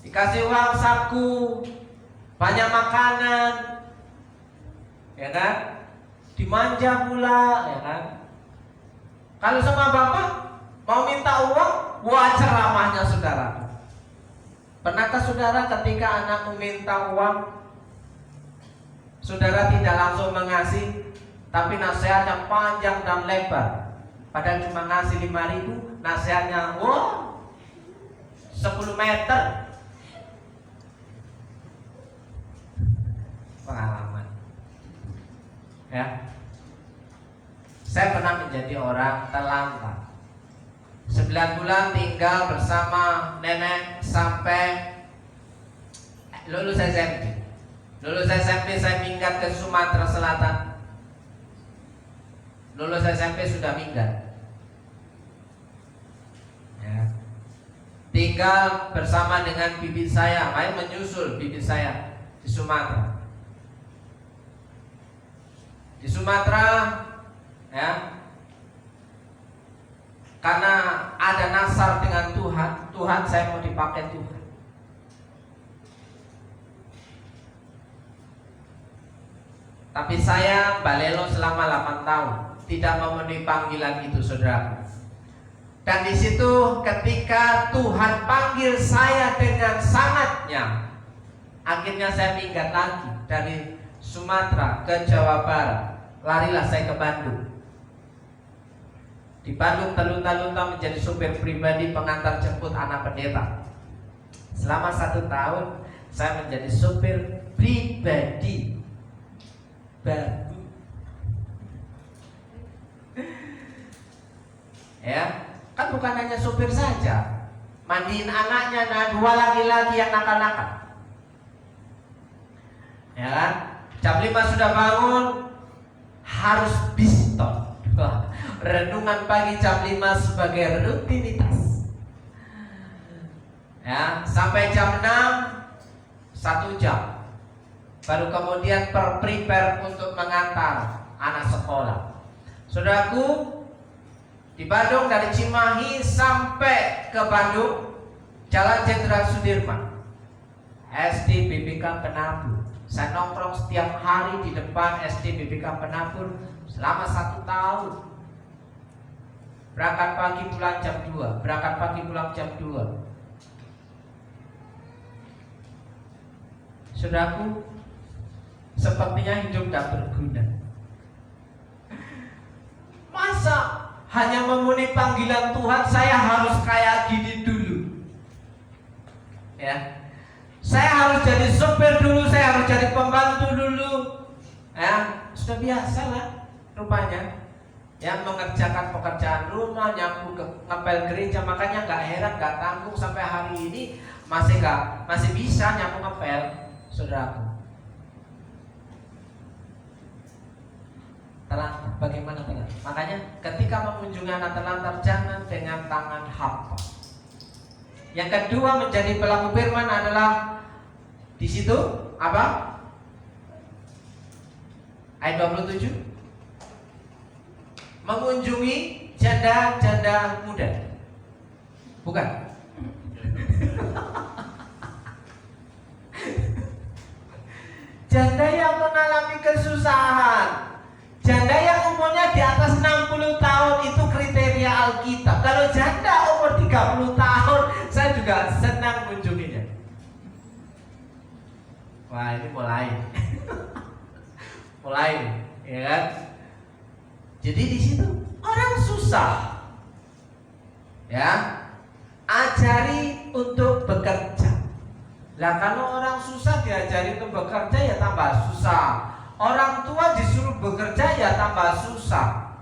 dikasih uang saku, banyak makanan, ya kan, dimanja pula, ya kan. Kalau sama bapak mau minta uang, wah ceramahnya saudara. Pernahkah saudara ketika anak meminta uang, Saudara tidak langsung mengasihi, tapi nasihatnya panjang dan lebar. Padahal cuma ngasih 5.000, nasihatnya 10 meter. Pengalaman. Ya. Saya pernah menjadi orang terlantar. 9 bulan tinggal bersama nenek sampai lulus SMP. Lulus SMP saya minggat ke Sumatera Selatan. Lulus SMP sudah minggat. Ya. Tinggal bersama dengan bibi saya, main menyusul bibi saya di Sumatera. Di Sumatera, ya, karena ada nasar dengan Tuhan, saya mau dipakai Tuhan. Tapi saya balelo selama 8 tahun, tidak memenuhi panggilan itu, saudaraku. Dan di situ ketika Tuhan panggil saya dengan sangatnya, akhirnya saya minggat lagi dari Sumatera ke Jawa Barat. Larilah saya ke Bandung. Di Bandung terlunta-lunta menjadi supir pribadi pengantar jemput anak pendeta. Selama 1 tahun saya menjadi supir pribadi baru. Ya, kan bukan hanya supir saja, mandiin anaknya, nah 2 laki-laki yang nakal-nakal. Ya kan? Jam 5 sudah bangun, harus biston. Renungan pagi jam 5 sebagai rutinitas. Ya, sampai jam 6 1 jam. Baru kemudian prepare untuk mengantar anak sekolah. Saudaraku, di Bandung dari Cimahi sampai ke Bandung, Jalan Jenderal Sudirman, SD BPK Penabur. Saya nongkrong setiap hari di depan SD BPK Penabur selama 1 tahun. Berangkat pagi pulang jam 2, berangkat pagi pulang jam 2. Saudaraku, sepertinya hidup tak berguna. Masa hanya memenuhi panggilan Tuhan saya harus kayak gini dulu? Ya. Saya harus jadi sopir dulu, saya harus jadi pembantu dulu. Ya, sudah biasa lah rupanya. Yang mengerjakan pekerjaan rumah, nyambung ke ngepel gereja, makanya nggak heran, nggak tanggung sampai hari ini masih bisa nyambung ngepel, saudaraku. Terlantar, bagaimana terlantar? Makanya ketika mengunjungi anak terlantar, jangan dengan tangan hampa. Yang kedua menjadi pelaku firman adalah di situ apa? Ayat 27. Mengunjungi janda-janda muda. Bukan. Janda yang mengalami kesusahan. Janda yang umurnya di atas 60 tahun itu kriteria Alkitab. Kalau janda umur 30 tahun, saya juga senang mengunjunginya. Wah, ini mulai, ya kan? Jadi di situ orang susah, ya, ajari untuk bekerja. Lah kalau orang susah diajari untuk bekerja ya tambah susah. Orang tua disuruh bekerja ya tambah susah.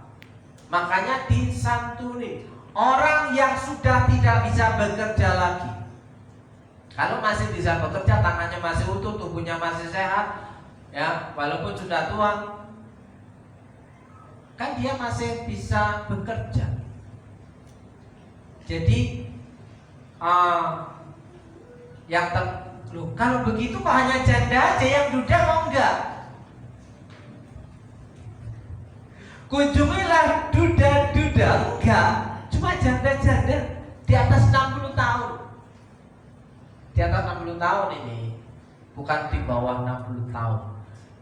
Makanya disantuni orang yang sudah tidak bisa bekerja lagi. Kalau masih bisa bekerja, tangannya masih utuh, tubuhnya masih sehat, ya, walaupun sudah tua, kan dia masih bisa bekerja. Jadi kalau begitu kok hanya janda aja yang duda mau enggak? Kunjungilah duda-duda, enggak, cuma janda-janda di atas 60 tahun. Di atas 60 tahun ini, bukan di bawah 60 tahun.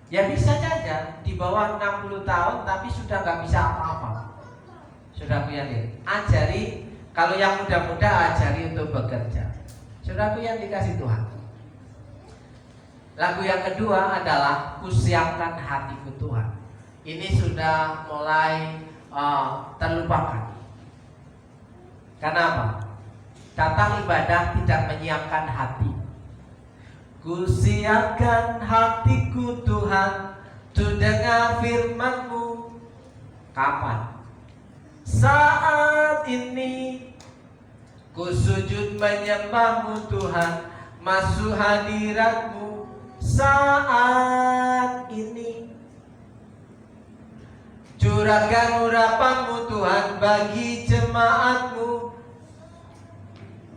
Ya bisa saja di bawah 60 tahun tapi sudah nggak bisa apa-apa. Saudaraku yang ajari, kalau yang muda-muda ajari untuk bekerja. Saudaraku yang dikasih Tuhan. Lagu yang kedua adalah Kusiapkan Hatiku Tuhan. Ini sudah mulai terlupakan. Kenapa? Datang ibadah tidak menyiapkan hati. Kusiapkan hatiku Tuhan, untuk dengar firman-Mu. Kapan? Saat ini. Ku sujud menyembah-Mu Tuhan, masuk hadirat-Mu saat ini. Curahkan urapan-Mu Tuhan bagi jemaat-Mu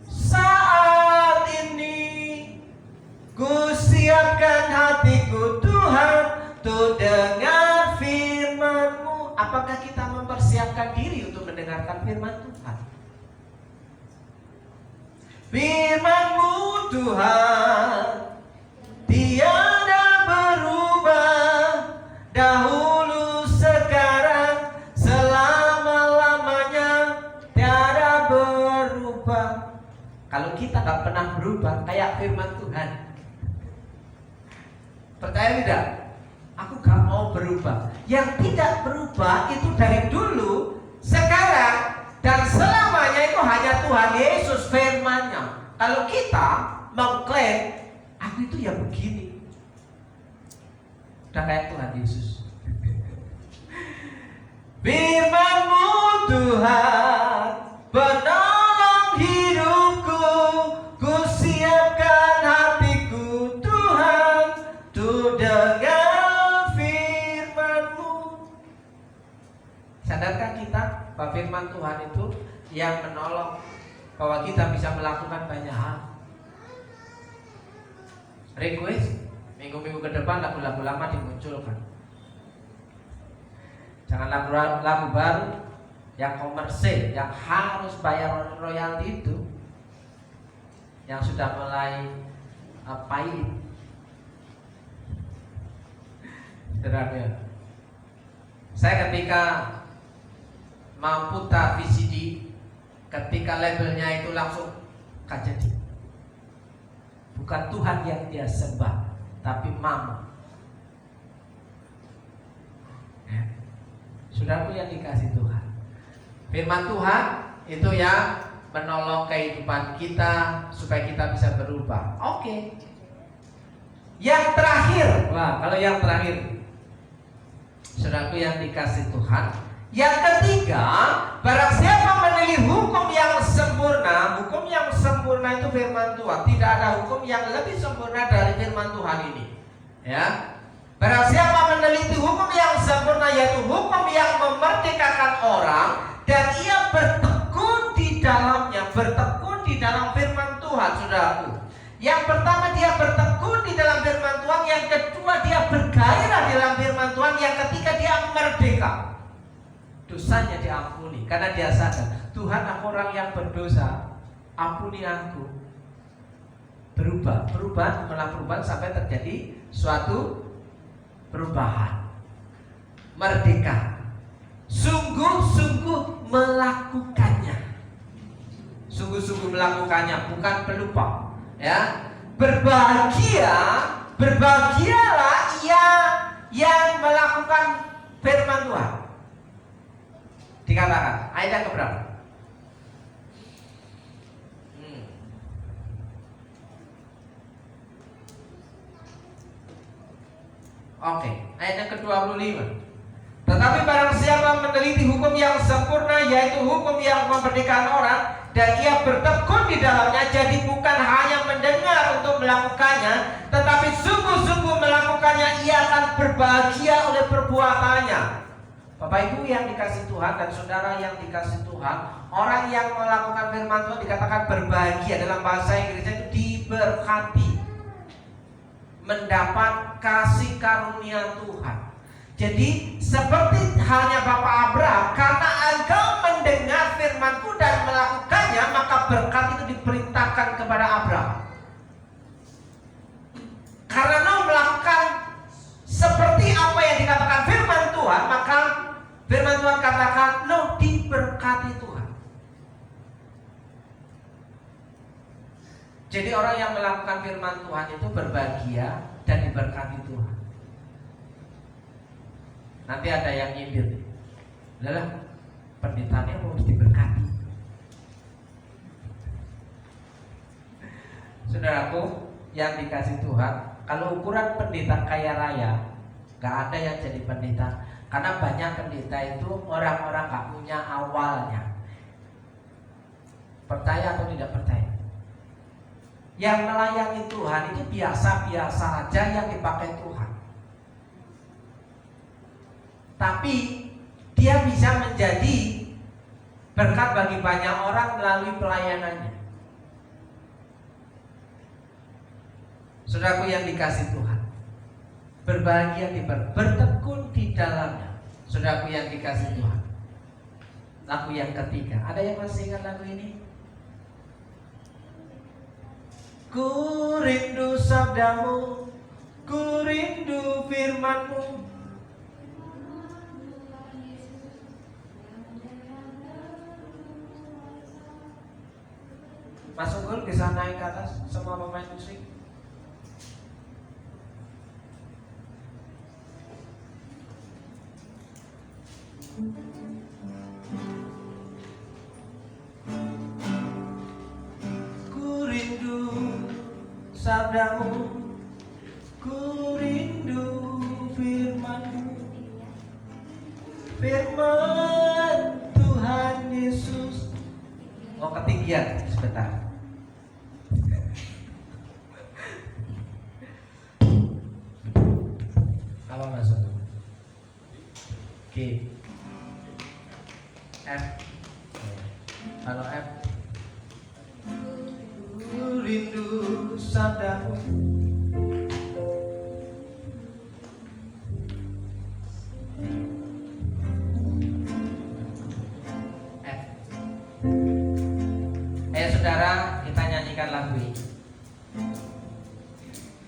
saat ini. Ku siapkan hatiku Tuhan, untuk dengar firman-Mu. Apakah kita mempersiapkan diri untuk mendengarkan firman Tuhan? Firman-Mu Tuhan tiada berubah, dahulu sekarang selama-lamanya tiada berubah. Kalau kita tak pernah berubah kayak firman Tuhan, percaya tidak? Aku gak mau berubah. Yang tidak berubah itu dari dulu, sekarang, dan selamanya itu hanya Tuhan Yesus firman-Nya. Kalau kita mengklaim aku itu ya begini, udah kayak Tuhan Yesus. Firman-Mu Tuhan penolong hidupku, ku siapkan hatiku Tuhan, untuk dengar firman-Mu. Sadarkah kita bahwa firman Tuhan itu yang menolong bahwa kita bisa melakukan banyak hal? Request minggu-minggu ke depan lagu-lagu lama dimunculkan. Jangan lagu baru yang komersil, yang harus bayar royalti itu, yang sudah mulai pahit. Saya ketika mau putar VCD, ketika labelnya itu langsung kejadi. Bukan Tuhan yang dia sembah, tapi mama. Saudaraku yang dikasih Tuhan, firman Tuhan itu yang menolong kehidupan kita supaya kita bisa berubah. Oke. Yang terakhir, wah, kalau yang terakhir, saudaraku yang dikasih Tuhan, yang ketiga, barang siapa meneliti hukum yang sempurna. Hukum yang sempurna itu firman Tuhan. Tidak ada hukum yang lebih sempurna dari firman Tuhan ini. Ya, barang siapa meneliti hukum yang sempurna, yaitu hukum yang memerdekakan orang, dan ia bertekun di dalamnya, bertekun di dalam firman Tuhan, saudaraku. Yang pertama dia bertekun di dalam firman Tuhan, yang kedua dia bergairah di dalam firman Tuhan, yang ketiga dia merdeka. Dosanya diampuni karena dia sadar, Tuhan, aku orang yang berdosa, ampuni aku. Berubah sampai terjadi suatu perubahan, merdeka, sungguh-sungguh melakukannya, bukan pelupa. Ya, berbahagialah ia yang melakukan firman Tuhan. Dikatakan ayat yang keberapa? Oke, ayat yang ke-25. Tetapi barang siapa meneliti hukum yang sempurna, yaitu hukum yang memerdekakan orang, dan ia bertekun di dalamnya, jadi bukan hanya mendengar untuk melakukannya, tetapi sungguh-sungguh melakukannya, ia akan berbahagia oleh perbuatannya. Bapak Ibu yang dikasih Tuhan dan saudara yang dikasih Tuhan, orang yang melakukan firman Tuhan dikatakan berbahagia. Dalam bahasa Inggrisnya itu diberkati, mendapat kasih karunia Tuhan. Jadi seperti halnya Bapak Abraham, karena engkau mendengar firman-Ku dan melakukannya, maka berkat itu diperintahkan kepada Abraham. Karena engkau melakukan seperti apa yang dikatakan firman Tuhan, maka firman Tuhan katakan lo diberkati Tuhan. Jadi orang yang melakukan firman Tuhan itu berbahagia dan diberkati Tuhan. Nanti ada yang nyindir, lah pendetanya harus diberkati. Saudaraku yang dikasih Tuhan, kalau ukuran pendeta kaya raya, gak ada yang jadi pendeta. Karena banyak pendeta itu orang-orang gak punya awalnya. Percaya atau tidak percaya? Yang melayani Tuhan itu biasa-biasa aja yang dipakai Tuhan. Tapi dia bisa menjadi berkat bagi banyak orang melalui pelayanannya. Saudaraku yang dikasih Tuhan, berbahagia bertekun di dalamnya. Saudaraku yang dikasih Tuhan, lagu yang ketiga. Ada yang masih ingat lagu ini? Ku rindu sabdamu, ku rindu firmanmu. Mas Unggul bisa naik ke atas, semua pemain musik. Ku rindu sabdamu, ku rindu firmanmu, firman Tuhan Yesus. Oh, ketinggian sebentar. Apa masuk? G, F. Kalau F, ku rindu sabdamu. F. Saudara, kita nyanyikan lagu ini.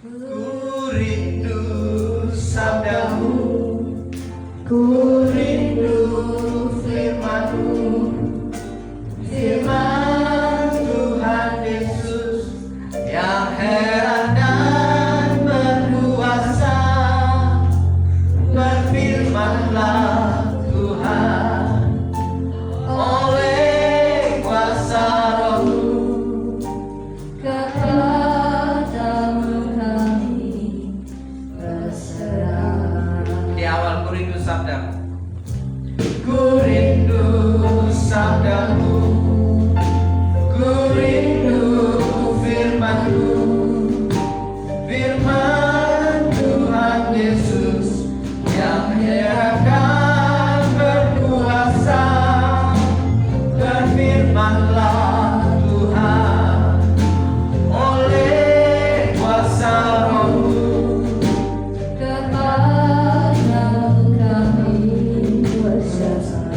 Ku rindu sabdamu, ku rindu firmanmu, firman Tuhan Yesus yang heran dan berkuasa. Berfirmanlah Tuhan oleh kuasa Roh-Mu. Kepadamu kami berserah. Di awal ku rindu sabdamu, ku rindu sabdamu, ku rindu firmanmu, firman Tuhan Yesus yang akan berkuasa. Berfirmanlah Tuhan oleh kuasa Roh-Mu. Kepadamu kami berserah.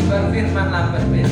Berfirmanlah berbeda.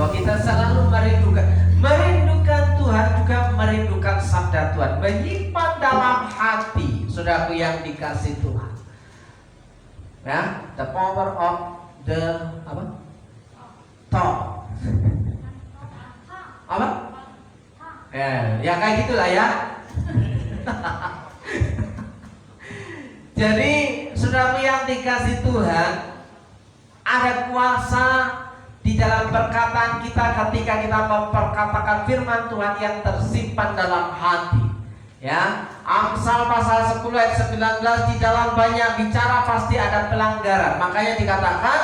bahwa kita selalu merindukan Tuhan, juga merindukan sabda Tuhan, menyimpan dalam hati. Saudaraku yang dikasih Tuhan, ya, the power of the thought, ya kayak gitulah ya. Jadi saudaraku yang dikasih Tuhan, ada kuasa di dalam perkataan kita ketika kita memperkatakan firman Tuhan yang tersimpan dalam hati. Ya, Amsal pasal 10 ayat 19, di dalam banyak bicara pasti ada pelanggaran. Makanya dikatakan,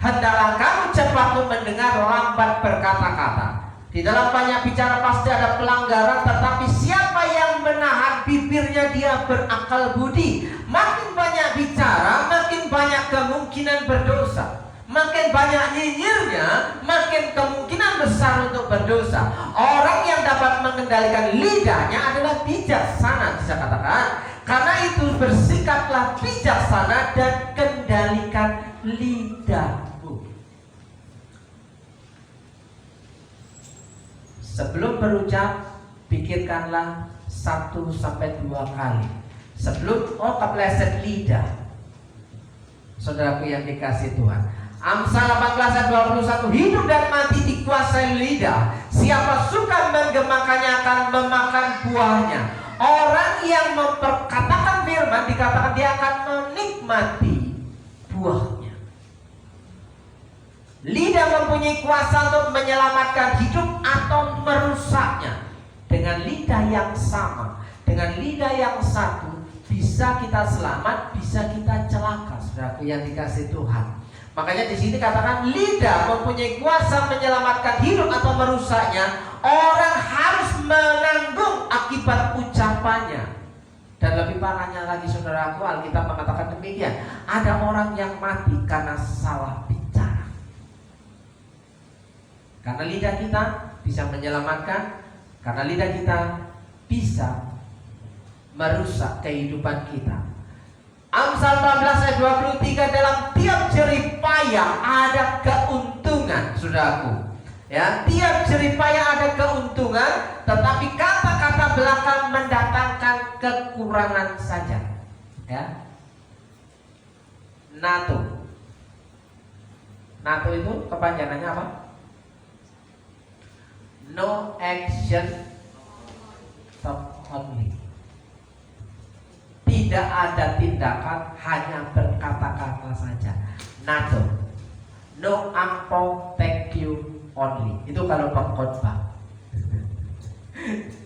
hendaklah kamu cepat mendengar, lambat berkata-kata. Di dalam banyak bicara pasti ada pelanggaran, tetapi siapa yang menahan bibirnya dia berakal budi. Makin banyak bicara, makin banyak kemungkinan berdosa. Makin banyak nyinyirnya, makin kemungkinan besar untuk berdosa. Orang yang dapat mengendalikan lidahnya adalah bijaksana, bisa katakan. Karena itu bersikaplah bijaksana dan kendalikan lidahmu. Sebelum berucap, pikirkanlah 1-2 kali. Sebelum kepleset lidah. Saudaraku yang dikasih Tuhan, Amsal 18 ayat 21, hidup dan mati dikuasai lidah. Siapa suka menggemakannya akan memakan buahnya. Orang yang memperkatakan firman dikatakan dia akan menikmati buahnya. Lidah mempunyai kuasa untuk menyelamatkan hidup atau merusaknya. Dengan lidah yang sama, dengan lidah yang satu, bisa kita selamat, bisa kita celaka. Saudaraku yang dikasih Tuhan, makanya di sini katakan lidah mempunyai kuasa menyelamatkan hidup atau merusaknya. Orang harus menanggung akibat ucapannya. Dan lebih parahnya lagi saudaraku, Alkitab mengatakan demikian. Ada orang yang mati karena salah bicara. Karena lidah kita bisa menyelamatkan, karena lidah kita bisa merusak kehidupan kita. Amsal 14 ayat 23, dalam tiap jerih payah ada keuntungan, saudaraku. Ya, tiap jerih payah ada keuntungan, tetapi kata-kata belakang mendatangkan kekurangan saja. Ya. NATO. NATO itu kepanjangannya apa? No action, talk only. Tidak ada tindakan, hanya berkata-kata saja. NATO. No ampo, thank you only. Itu kalau pengkhotbah.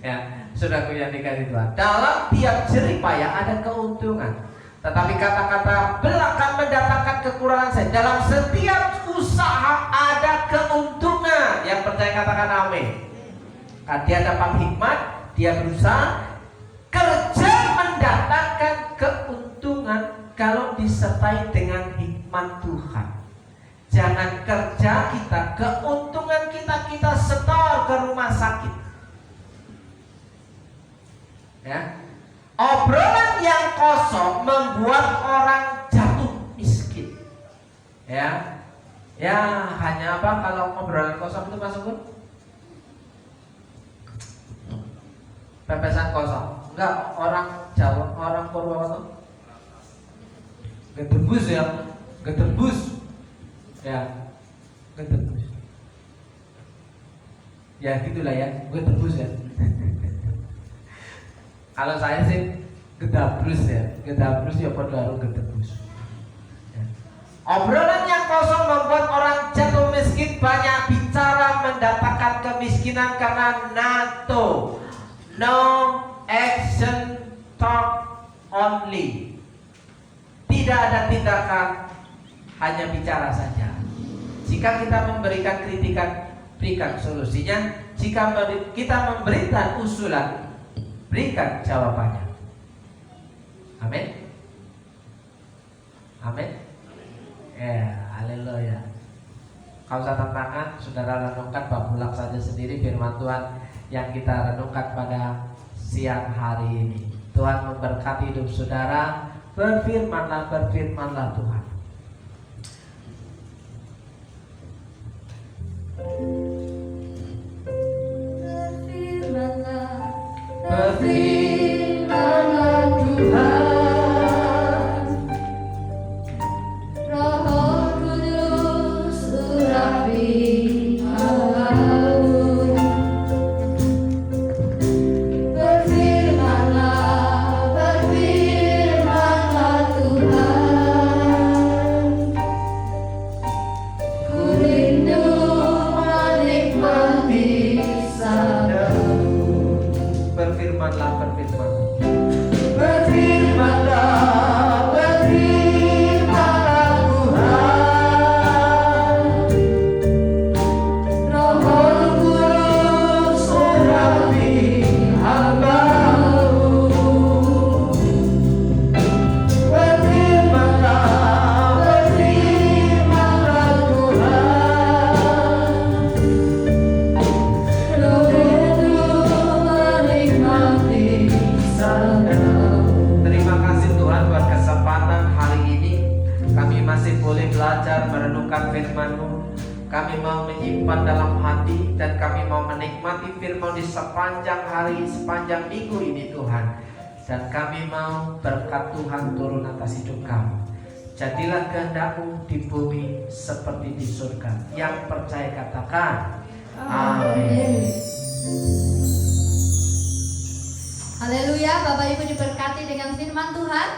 Ya, saudaraku yang dikasih Tuhan, dalam tiap jerih payah ada keuntungan, tetapi kata-kata belakang mendatangkan kekurangan saja. Dalam setiap usaha ada keuntungan. Yang percaya katakan amin. Dia dapat hikmat, dia berusaha. Kerja mendatangkan keuntungan kalau disertai dengan hikmat Tuhan. Jangan kerja kita, keuntungan kita setor ke rumah sakit. Ya. Obrolan yang kosong membuat orang jatuh miskin. Ya. Ya, hanya apa kalau obrolan kosong itu masuk ke pepesan kosong. Enggak, orang Jawa, orang Purwokerto getebus ya, getebus ya, getebus ya, gitulah ya, getebus ya. Kalau saya sih gedabrus ya, gedabrus ya pada getebus ya. Obrolan yang kosong membuat orang jatuh miskin. Banyak bicara mendatangkan kemiskinan karena NATO. No action, talk only. Tidak ada tindakan, hanya bicara saja. Jika kita memberikan kritikan, berikan solusinya. Jika kita memberikan usulan, berikan jawabannya. Amin. Amin. Ya, haleluya. Kalau usah tantangan, saudara renungkan bab ulang saja sendiri firman Tuhan yang kita renungkan pada siang hari ini. Tuhan memberkati hidup saudara. Berfirmanlah, berfirmanlah Tuhan. masih boleh belajar merenungkan firman-Mu. Kami mau menyimpan dalam hati dan kami mau menikmati firman di sepanjang hari, sepanjang minggu ini Tuhan. Dan kami mau berkat Tuhan turun atas hidup kami. Jadilah kehendak-Mu di bumi seperti di surga. Yang percaya katakan amin. Haleluya, Bapak Ibu diberkati dengan firman Tuhan.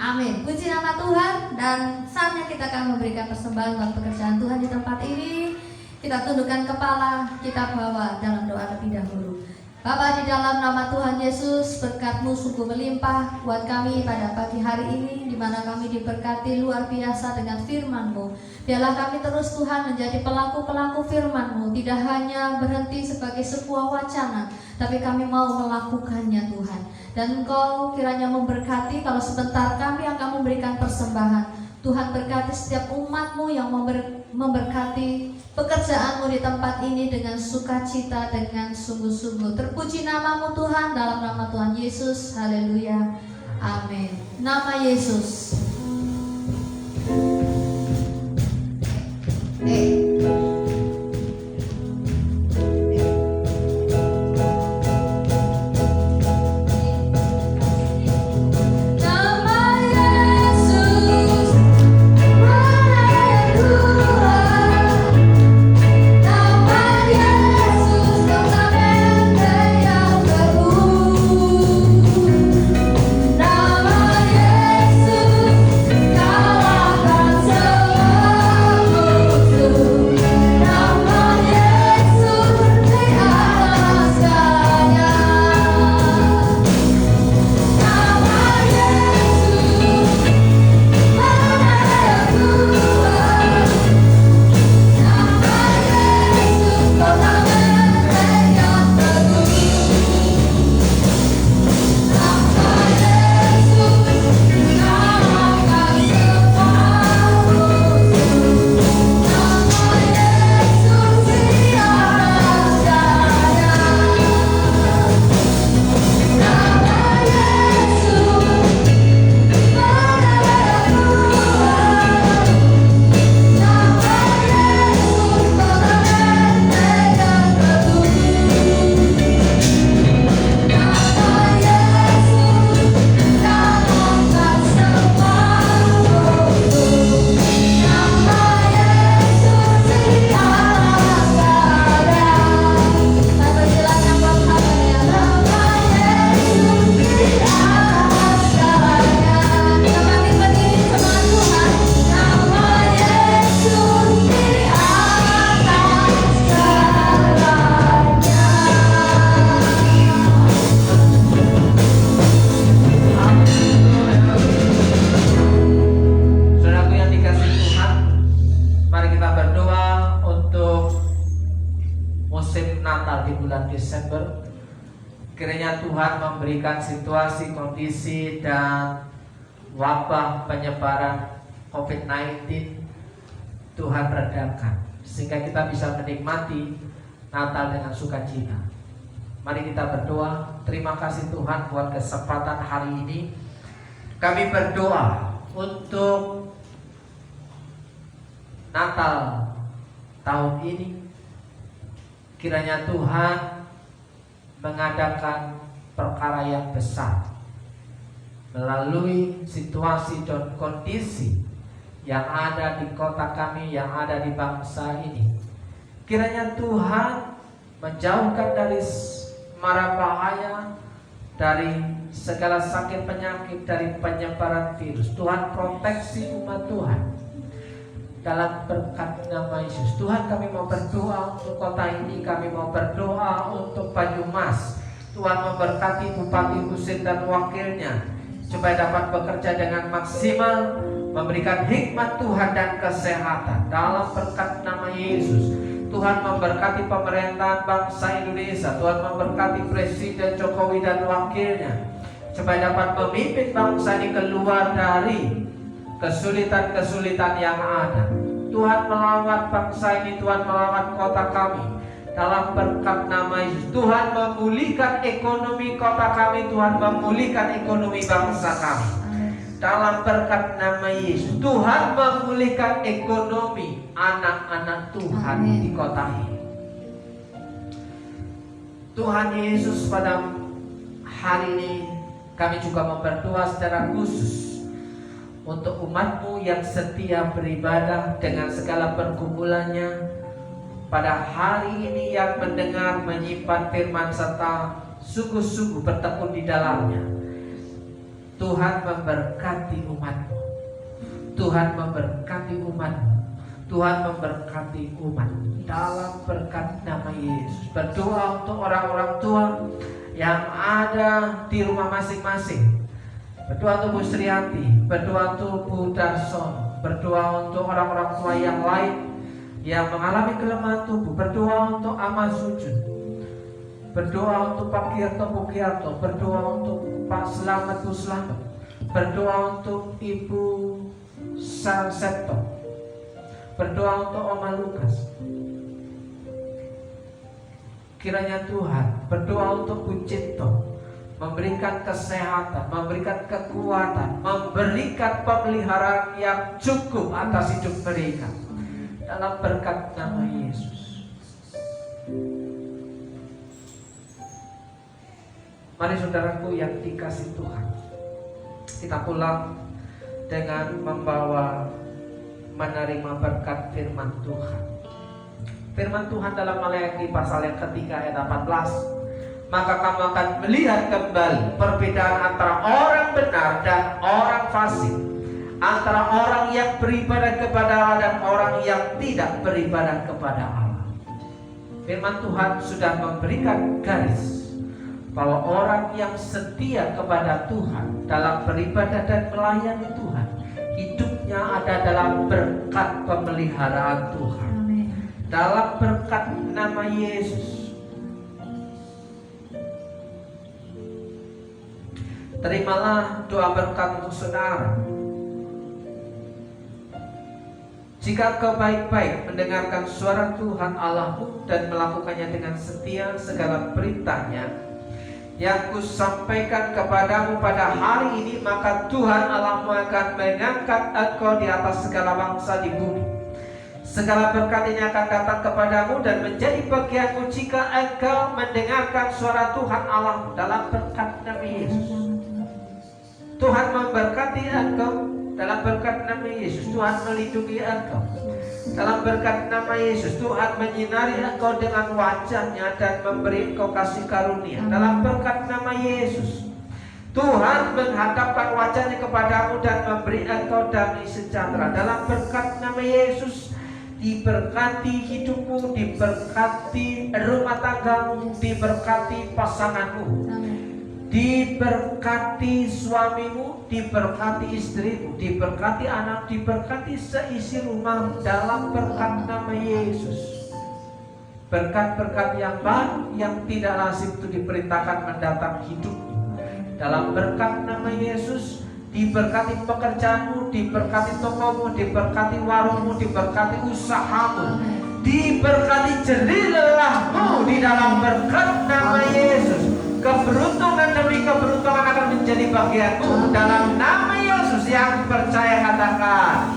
Amin. Puji nama Tuhan. Dan saatnya kita akan memberikan persembahan buat pekerjaan Tuhan di tempat ini. Kita tundukkan kepala, kita bawa dalam doa terlebih dahulu. Bapa, di dalam nama Tuhan Yesus, berkat-Mu sungguh melimpah buat kami pada pagi hari ini, di mana kami diberkati luar biasa dengan firman-Mu. Biarlah kami terus Tuhan menjadi pelaku-pelaku firman-Mu, tidak hanya berhenti sebagai sebuah wacana, tapi kami mau melakukannya Tuhan. Dan Engkau kiranya memberkati, kalau sebentar kami akan memberikan persembahan. Tuhan berkati setiap umat-Mu yang memberkati pekerjaan-Mu di tempat ini dengan sukacita, dengan sungguh-sungguh. Terpuji nama-Mu Tuhan, dalam nama Tuhan Yesus. Haleluya. Amin. Nama Yesus. Desember. Kiranya Tuhan memberikan situasi, kondisi, dan wabah penyebaran COVID-19 Tuhan redakan, sehingga kita bisa menikmati Natal dengan sukacita. Mari kita berdoa. Terima kasih Tuhan buat kesempatan hari ini. Kami berdoa untuk Natal tahun ini. Kiranya Tuhan mengadakan perkara yang besar melalui situasi dan kondisi yang ada di kota kami, yang ada di bangsa ini. Kiranya Tuhan menjauhkan dari mara bahaya, dari segala sakit penyakit, dari penyebaran virus. Tuhan proteksi umat Tuhan dalam berkat nama Yesus. Tuhan, kami mau berdoa untuk kota ini, kami mau berdoa untuk Banyumas. Tuhan memberkati Bupati Husin dan wakilnya supaya dapat bekerja dengan maksimal, memberikan hikmat Tuhan dan kesehatan dalam berkat nama Yesus. Tuhan memberkati pemerintahan bangsa Indonesia. Tuhan memberkati Presiden Jokowi dan wakilnya supaya dapat memimpin bangsa ini keluar dari kesulitan-kesulitan yang ada. Tuhan melawat bangsa ini, Tuhan melawat kota kami dalam berkat nama Yesus. Tuhan memulihkan ekonomi kota kami, Tuhan memulihkan ekonomi bangsa kami dalam berkat nama Yesus. Tuhan memulihkan ekonomi anak-anak Tuhan Amin. di kota ini. Tuhan Yesus, pada hari ini kami juga mau berdoa secara khusus untuk umat-Mu yang setia beribadah dengan segala pergumulannya. Pada hari ini yang mendengar, menyimpan firman serta sungguh-sungguh bertekun di dalamnya. Tuhan memberkati umat-Mu. Tuhan memberkati umat-Mu. Tuhan memberkati umat dalam berkat nama Yesus. Berdoa untuk orang-orang tua yang ada di rumah masing-masing. Berdoa untuk Bu Sriati, berdoa untuk Bu Darsono, berdoa untuk orang-orang tua yang lain yang mengalami kelemahan tubuh, berdoa untuk Ama Sujud, berdoa untuk Pak Kirto, Bu Kirto, berdoa untuk Pak Selamat, Bu Selamat, berdoa untuk Ibu Sarseto, berdoa untuk Oma Lukas. Kiranya Tuhan, berdoa untuk Bu Cinto, memberikan kesehatan, memberikan kekuatan, memberikan pemeliharaan yang cukup atas hidup mereka dalam berkat nama Yesus. Mari saudaraku yang dikasih Tuhan, kita pulang dengan membawa menerima berkat firman Tuhan. Firman Tuhan dalam Maleakhi pasal yang ketiga ayat 14. Maka kamu akan melihat kembali perbedaan antara orang benar dan orang fasik, antara orang yang beribadah kepada Allah dan orang yang tidak beribadah kepada Allah. Firman Tuhan sudah memberikan garis bahwa orang yang setia kepada Tuhan dalam beribadah dan melayani Tuhan, hidupnya ada dalam berkat pemeliharaan Tuhan. Amin. Dalam berkat nama Yesus. Terimalah doa berkat untuk saudara. Jika kau baik-baik mendengarkan suara Tuhan Allahmu dan melakukannya dengan setia segala perintahnya yang kusampaikan kepadamu pada hari ini, maka Tuhan Allahmu akan mengangkat engkau di atas segala bangsa di bumi. Segala berkat ini akan datang kepadamu dan menjadi bagianmu jika engkau mendengarkan suara Tuhan Allahmu. Dalam berkat nama Yesus, Tuhan memberkati engkau. Dalam berkat nama Yesus, Tuhan melindungi engkau. Dalam berkat nama Yesus, Tuhan menyinari engkau dengan wajah-Nya dan memberi engkau kasih karunia. Dalam berkat nama Yesus, Tuhan menghadapkan wajah-Nya kepadamu dan memberi engkau damai sejahtera. Dalam berkat nama Yesus, diberkati hidupmu, diberkati rumah tanggamu, diberkati pasanganmu, diberkati suamimu, diberkati istrimu, diberkati anak, diberkati seisi rumah dalam berkat nama Yesus. Berkat-berkat yang baru yang tidak lazim itu diperintahkan mendatang hidupmu. Dalam berkat nama Yesus, diberkati pekerjaanmu, diberkati tokomu, diberkati warungmu, diberkati usahamu, diberkati jerih lelahmu di dalam berkat nama Yesus. Keberuntungan demi keberuntungan akan menjadi bagianmu dalam nama Yesus. Yang percaya katakan